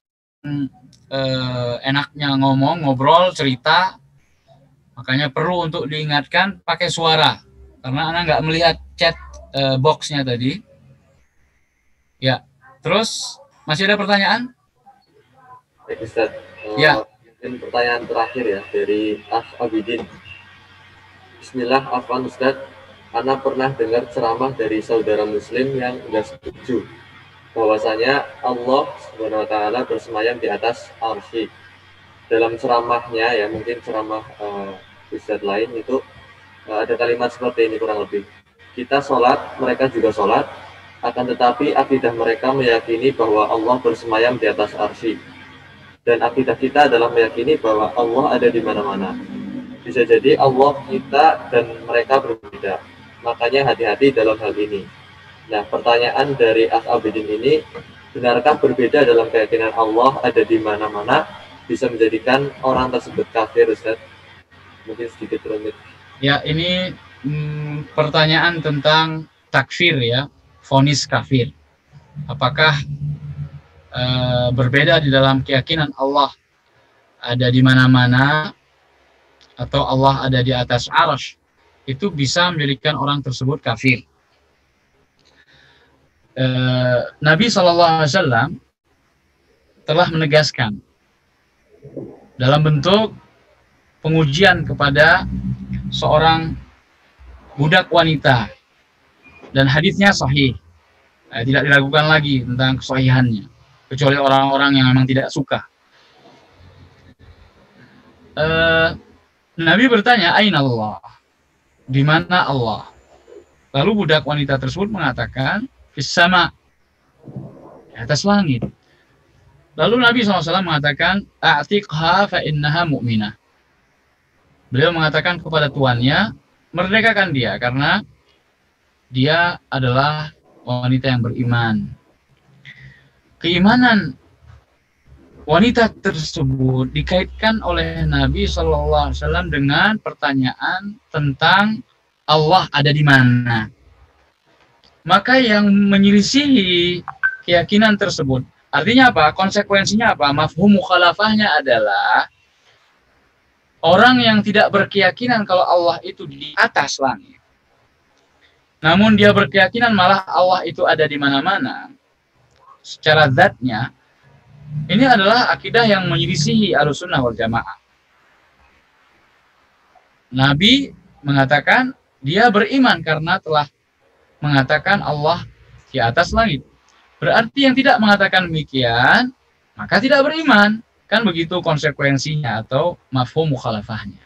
S1: enaknya ngobrol, cerita. Makanya perlu untuk diingatkan pakai suara. Karena Ana nggak melihat chat box-nya tadi. Ya, terus masih ada pertanyaan?
S6: Baik, Ustaz.
S1: Ya.
S6: Mungkin pertanyaan terakhir ya dari Abidin. Bismillah, afwan Ustaz. Ana pernah dengar ceramah dari saudara muslim yang enggak setuju bahwasanya Allah Subhanahu wa taala bersemayam di atas arsy. Dalam ceramahnya ya, mungkin ceramah Ustaz lain itu ada kalimat seperti ini kurang lebih. Kita sholat, mereka juga sholat, akan tetapi akidah mereka meyakini bahwa Allah bersemayam di atas arsy. Dan akidah kita adalah meyakini bahwa Allah ada di mana-mana. Bisa jadi Allah kita dan mereka berbeda. Makanya hati-hati dalam hal ini. Nah, pertanyaan dari Akh Abidin ini, benarkah berbeda dalam keyakinan Allah ada di mana-mana bisa menjadikan orang tersebut kafir, Ustaz? Mungkin sedikit rumit.
S1: Ya, ini pertanyaan tentang takfir ya, vonis kafir. Apakah berbeda di dalam keyakinan Allah ada di mana-mana atau Allah ada di atas arsy, itu bisa menjadikan orang tersebut kafir. Nabi SAW telah menegaskan dalam bentuk pengujian kepada seorang budak wanita, dan hadisnya sahih, tidak diragukan lagi tentang kesahihannya, kecuali orang-orang yang memang tidak suka. Nabi bertanya, Aina Allah? Di mana Allah? Lalu budak wanita tersebut mengatakan, Fis sama, di atas langit. Lalu Nabi SAW mengatakan, A'tiqha fa innaha mu'minah. Beliau mengatakan kepada tuannya, merdekakan dia karena dia adalah wanita yang beriman. Keimanan wanita tersebut dikaitkan oleh Nabi SAW dengan pertanyaan tentang Allah ada di mana. Maka yang menyelisihi keyakinan tersebut, artinya apa? Konsekuensinya apa? Mafhum mukhalafahnya adalah orang yang tidak berkeyakinan kalau Allah itu di atas langit, namun dia berkeyakinan malah Allah itu ada di mana-mana secara zatnya, ini adalah akidah yang menyelisihi Ahlussunnah wal Jamaah. Nabi mengatakan dia beriman karena telah mengatakan Allah di atas langit. Berarti yang tidak mengatakan demikian, maka tidak beriman. Kan begitu konsekuensinya atau mafhum mukhalafahnya.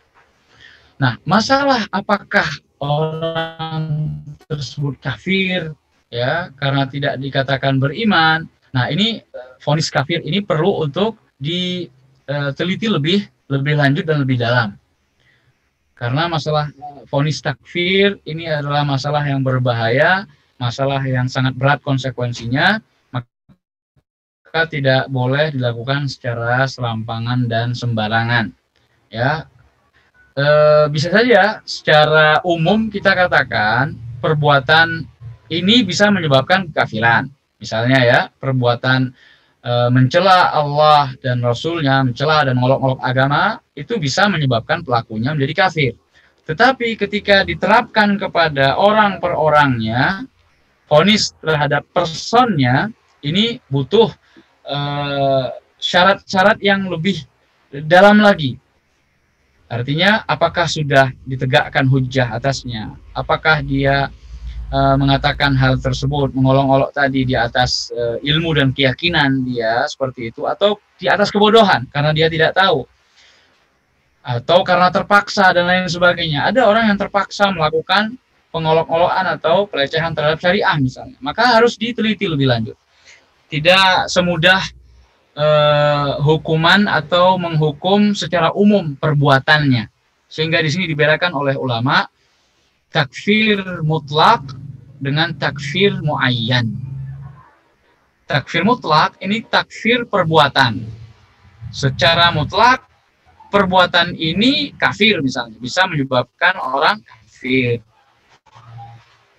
S1: Nah, masalah apakah orang tersebut kafir ya karena tidak dikatakan beriman. Nah, ini vonis kafir ini perlu untuk diteliti lebih lanjut dan lebih dalam. Karena masalah vonis takfir ini adalah masalah yang berbahaya, masalah yang sangat berat konsekuensinya, maka tidak boleh dilakukan secara serampangan dan sembarangan. Ya, bisa saja secara umum kita katakan perbuatan ini bisa menyebabkan kekafiran. Misalnya ya, perbuatan mencela Allah dan Rasulnya, mencela dan ngolok-ngolok agama, itu bisa menyebabkan pelakunya menjadi kafir. Tetapi ketika diterapkan kepada orang per orangnya, vonis terhadap personnya, ini butuh syarat-syarat yang lebih dalam lagi. Artinya, apakah sudah ditegakkan hujjah atasnya? Apakah dia mengatakan hal tersebut, mengolok-olok tadi di atas ilmu dan keyakinan dia seperti itu, atau di atas kebodohan karena dia tidak tahu, atau karena terpaksa dan lain sebagainya. Ada orang yang terpaksa melakukan pengolok-olokan atau pelecehan terhadap syariah misalnya, maka harus diteliti lebih lanjut. Tidak semudah hukuman atau menghukum secara umum perbuatannya, sehingga di sini dibedakan oleh ulama takfir mutlak dengan takfir muayyan. Takfir mutlak ini takfir perbuatan. Secara mutlak perbuatan ini kafir misalnya, bisa menyebabkan orang kafir.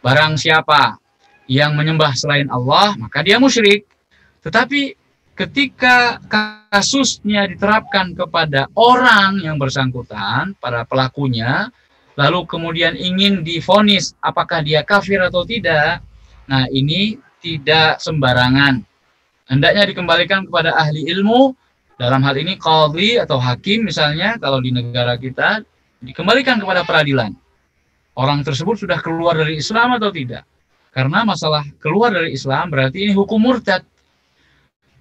S1: Barang siapa yang menyembah selain Allah, maka dia musyrik. Tetapi ketika kasusnya diterapkan kepada orang yang bersangkutan, para pelakunya, lalu kemudian ingin divonis apakah dia kafir atau tidak, nah ini tidak sembarangan. Hendaknya dikembalikan kepada ahli ilmu, dalam hal ini qadhi atau hakim misalnya, kalau di negara kita, dikembalikan kepada peradilan. orang tersebut sudah keluar dari Islam atau tidak. Karena masalah keluar dari Islam berarti ini hukum murtad.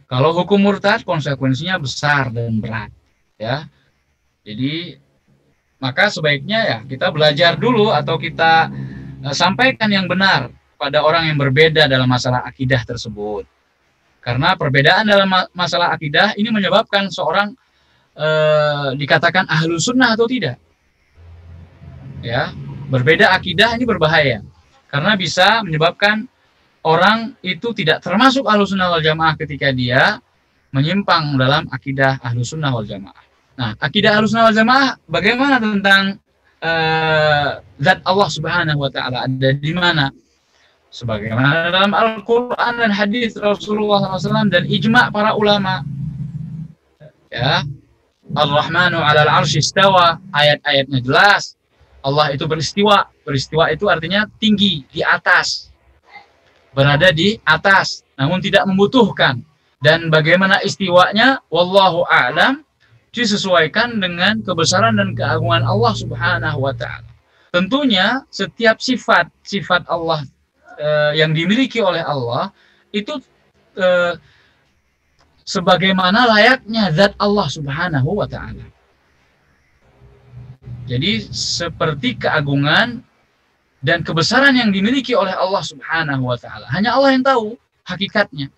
S1: Kalau hukum murtad konsekuensinya besar dan berat, ya. Jadi maka sebaiknya ya kita belajar dulu atau kita sampaikan yang benar pada orang yang berbeda dalam masalah akidah tersebut. Karena perbedaan dalam masalah akidah ini menyebabkan seorang dikatakan ahlu sunnah atau tidak. Ya, berbeda akidah ini berbahaya. Karena bisa menyebabkan orang itu tidak termasuk ahlu sunnah wal jamaah ketika dia menyimpang dalam akidah ahlu sunnah wal jamaah. Nah, akidah ahlu sunnah wal jamaah bagaimana tentang zat Allah subhanahu wa ta'ala ada di mana? Sebagaimana dalam Al-Quran dan hadis Rasulullah SAW dan ijma' para ulama. Ya, Ar-Rahmanu 'alal 'arsy istawa, ayat-ayatnya jelas. Allah itu beristiwa. Beristiwa itu artinya tinggi, di atas. Berada di atas, namun tidak membutuhkan. Dan bagaimana istiwanya, wallahu a'lam, disesuaikan dengan kebesaran dan keagungan Allah Subhanahu wa ta'ala. Tentunya setiap sifat Allah yang dimiliki oleh Allah itu sebagaimana layaknya zat Allah Subhanahu wa ta'ala. Jadi seperti keagungan dan kebesaran yang dimiliki oleh Allah Subhanahu wa ta'ala. Hanya Allah yang tahu hakikatnya.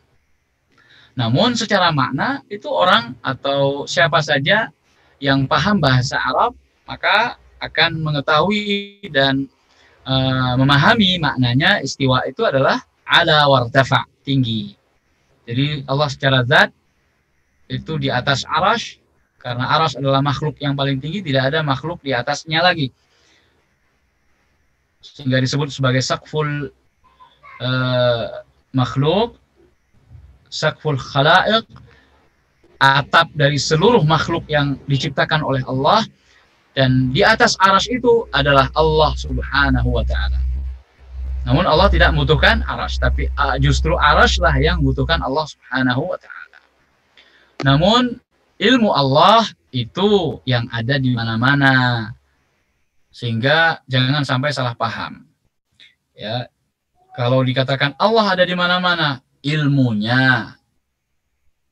S1: Namun secara makna itu orang atau siapa saja yang paham bahasa Arab maka akan mengetahui dan memahami maknanya istiwa itu adalah ala wartafa, tinggi. Jadi Allah secara zat itu di atas arash. Karena aras adalah makhluk yang paling tinggi, tidak ada makhluk di atasnya lagi. Sehingga disebut sebagai sakful makhluk, sakful khalaiq, atap dari seluruh makhluk yang diciptakan oleh Allah. Dan di atas aras itu adalah Allah Subhanahu wa ta'ala. Namun Allah tidak membutuhkan aras, tapi justru aras lah yang membutuhkan Allah Subhanahu wa ta'ala. Namun ilmu Allah itu yang ada di mana-mana, sehingga jangan sampai salah paham. Ya, kalau dikatakan Allah ada di mana-mana, ilmunya,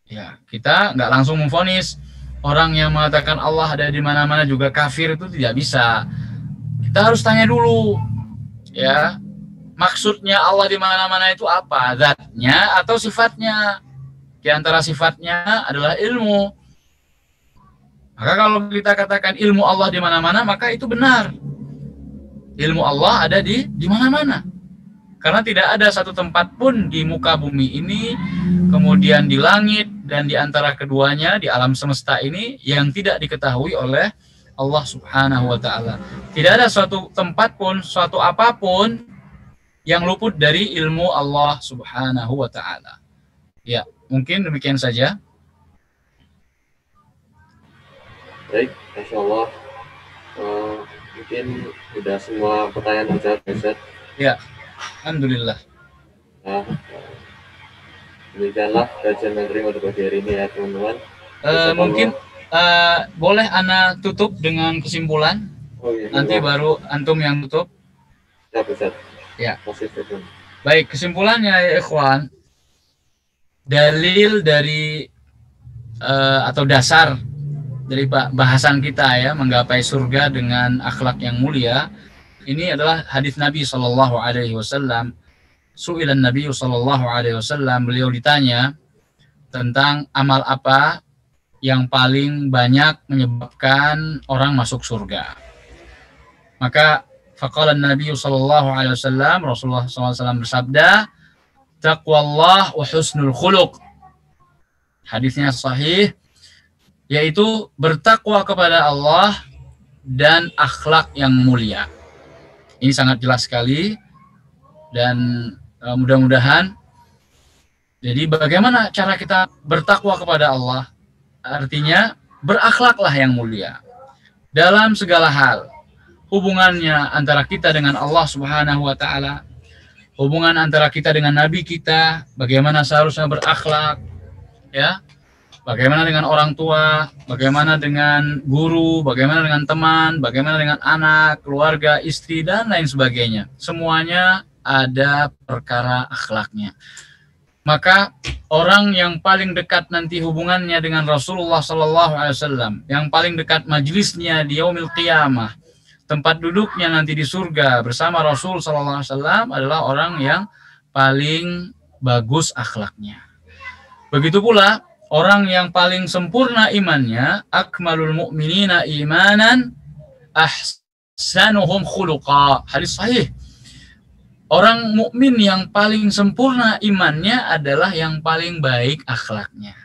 S1: ya kita nggak langsung memvonis orang yang mengatakan Allah ada di mana-mana juga kafir, itu tidak bisa. Kita harus tanya dulu, ya maksudnya Allah di mana-mana itu apa? Zatnya atau sifatnya? Di antara sifatnya adalah ilmu. Maka kalau kita katakan ilmu Allah di mana-mana, maka itu benar. Ilmu Allah ada di mana-mana. Karena tidak ada satu tempat pun di muka bumi ini, kemudian di langit, dan di antara keduanya, di alam semesta ini, yang tidak diketahui oleh Allah Subhanahu wa ta'ala. Tidak ada suatu tempat pun, suatu apapun yang luput dari ilmu Allah Subhanahu wa ta'ala. Ya, mungkin demikian saja.
S6: Baik, Masya Allah. Mungkin sudah semua pertanyaan terjawab, Ustaz.
S1: Ya, alhamdulillah.
S6: Nah, demikianlah kajian mentoring untuk pagi hari ini ya, teman-teman.
S1: Mungkin boleh Ana tutup dengan kesimpulan.
S6: Oh, iya,
S1: Nanti baru antum yang tutup.
S6: Ya, Ustaz.
S1: Ya.
S6: Positif.
S1: Baik, kesimpulannya ya ikhwan. Dalil dari atau dasar dari bahasan kita ya, menggapai surga dengan akhlak yang mulia, ini adalah hadis Nabi Shallallahu Alaihi Wasallam. Su'ilan Nabi Shallallahu Alaihi Wasallam, beliau ditanya tentang amal apa yang paling banyak menyebabkan orang masuk surga. Maka faqala Nabi Shallallahu Alaihi Wasallam, Rasulullah SAW bersabda, taqwallah wa husnul khuluq. Hadisnya sahih, yaitu bertakwa kepada Allah dan akhlak yang mulia. Ini sangat jelas sekali, dan mudah-mudahan, jadi bagaimana cara kita bertakwa kepada Allah? Artinya berakhlaklah yang mulia dalam segala hal. Hubungannya antara kita dengan Allah Subhanahu wa ta'ala, hubungan antara kita dengan Nabi kita, bagaimana seharusnya berakhlak, ya. Bagaimana dengan orang tua, bagaimana dengan guru, bagaimana dengan teman, bagaimana dengan anak, keluarga, istri, dan lain sebagainya. Semuanya ada perkara akhlaknya. Maka orang yang paling dekat nanti hubungannya dengan Rasulullah SAW, yang paling dekat majlisnya di yaumil qiyamah, tempat duduknya nanti di surga bersama Rasul SAW adalah orang yang paling bagus akhlaknya. Begitu pula orang yang paling sempurna imannya, akmalul mu'minina imanan ahsanuhum khuluqa. Hadis sahih. Orang mukmin yang paling sempurna imannya adalah yang paling baik akhlaknya.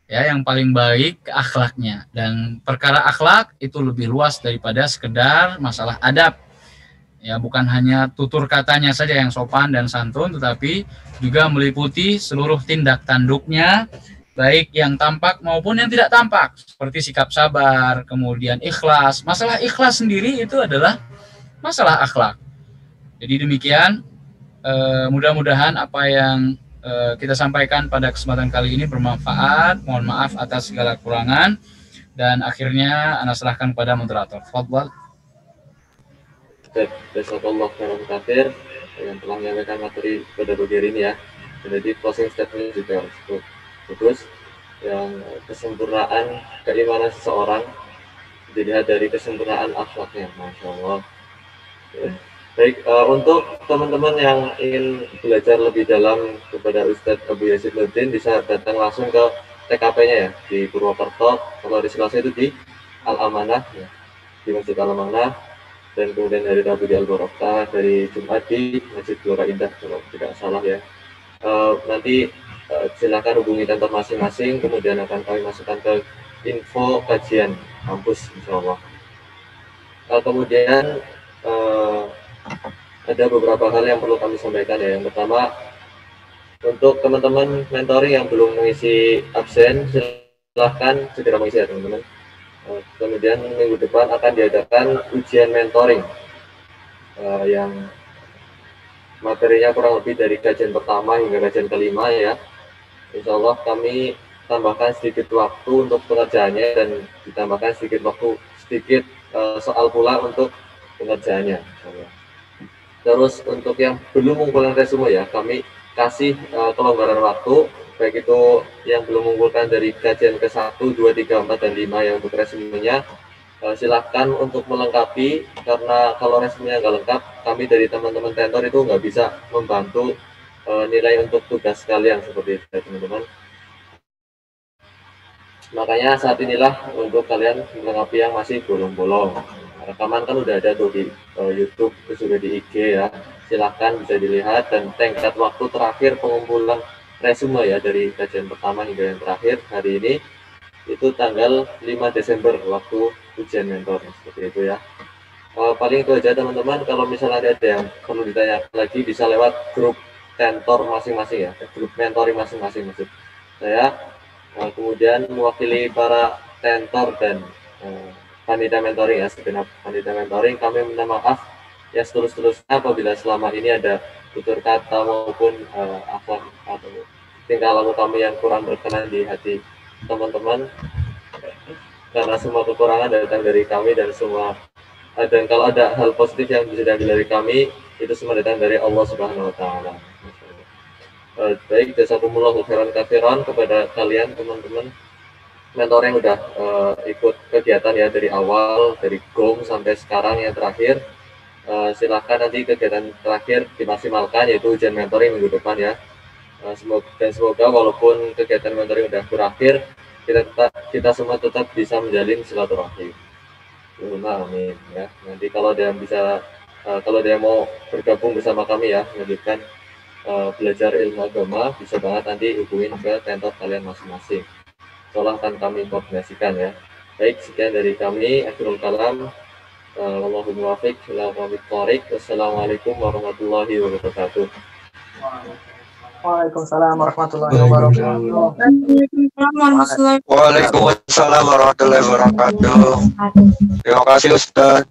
S1: Ya, yang paling baik akhlaknya. Dan perkara akhlak itu lebih luas daripada sekedar masalah adab. Ya, bukan hanya tutur katanya saja yang sopan dan santun, tetapi juga meliputi seluruh tindak tanduknya, baik yang tampak maupun yang tidak tampak, seperti sikap sabar, kemudian ikhlas. Masalah ikhlas sendiri itu adalah masalah akhlak. Jadi demikian, mudah-mudahan apa yang kita sampaikan pada kesempatan kali ini bermanfaat. Mohon maaf atas segala kekurangan. Dan akhirnya Ana serahkan kepada moderator. Fadhal.
S6: Jazakallah khairan katsir yang telah menyampaikan materi pada bagian ini ya. Jadi closing statement juga cukup bagus. Yang kesempurnaan keimanan seseorang dilihat dari kesempurnaan akhlaknya, masya Allah. Baik, untuk teman-teman yang ingin belajar lebih dalam kepada Ustadz Abu Yazid Nurdin, bisa datang langsung ke TKP-nya ya, di Purwokerto. Kalau hari Selasa itu di Al-Amanah, ya, di Masjid Al-Amanah, dan kemudian hari Rabu di Al-Barokah, dari Jumat di Masjid Gelora Indah, kalau tidak salah ya. Nanti silakan hubungi kantor masing-masing, kemudian akan kami masukkan ke info kajian kampus, insya Allah. Kemudian ada beberapa hal yang perlu kami sampaikan ya. Yang pertama, untuk teman-teman mentoring yang belum mengisi absen, silahkan segera mengisi ya teman-teman. Kemudian minggu depan akan diadakan ujian mentoring yang materinya kurang lebih dari kajian pertama hingga kajian kelima ya. Insya Allah kami tambahkan sedikit waktu untuk pengerjaannya dan ditambahkan sedikit waktu, sedikit soal pula untuk pengerjaannya. Terus untuk yang belum mengumpulkan resume ya, kami kasih kelonggaran waktu, baik itu yang belum mengumpulkan dari kajian ke-1, 2, 3, 4, dan 5 ya untuk resumenya, silahkan untuk melengkapi, karena kalau resumenya nggak lengkap, kami dari teman-teman tentor itu nggak bisa membantu nilai untuk tugas kalian seperti itu teman-teman. Makanya saat inilah untuk kalian melengkapi yang masih bolong-bolong. Rekaman kan udah ada tuh di YouTube, terus juga di IG ya. Silahkan bisa dilihat, dan tenggat waktu terakhir pengumpulan resume ya dari kajian pertama hingga yang terakhir hari ini itu tanggal 5 Desember waktu ujian mentor seperti itu ya. Paling itu aja teman-teman. Kalau misalnya ada yang perlu ditanya lagi bisa lewat grup tentor masing-masing ya, grup mentoring masing-masing maksud saya. Kemudian mewakili para tentor dan panitia mentoring ya, segenap panitia mentoring, kami minta maaf ya setulus-tulusnya apabila selama ini ada tutur kata maupun akhlak atau tingkah laku kami yang kurang berkenan di hati teman-teman, karena semua kekurangan datang dari kami dan semua dan kalau ada hal positif yang bisa diambil dari kami itu semua datang dari Allah Subhanahu wa taala. Baik, jazakumullahu khairan katsiran kepada kalian teman-teman mentor yang udah ikut kegiatan ya dari awal, dari GOM sampai sekarang yang terakhir. Silahkan nanti kegiatan terakhir dimaksimalkan, yaitu ujian mentoring minggu depan ya. Semoga walaupun kegiatan mentoring udah berakhir, kita semua tetap bisa menjalin silaturahim. Amin ya. Nanti kalau ada yang bisa, kalau ada yang mau bergabung bersama kami ya, melanjutkan belajar ilmu agama, bisa banget nanti hubungin ke tentor kalian masing-masing. Soalnya akan kami koordinasikan ya. Baik, sekian dari kami. Akhirul kalam. Wallahul muwaffiq ila aqwamit thoriq. Wassalamualaikum warahmatullahi wabarakatuh.
S5: Waalaikumsalam warahmatullahi wabarakatuh.
S3: Waalaikumsalam warahmatullahi wabarakatuh. Terima kasih Ustaz.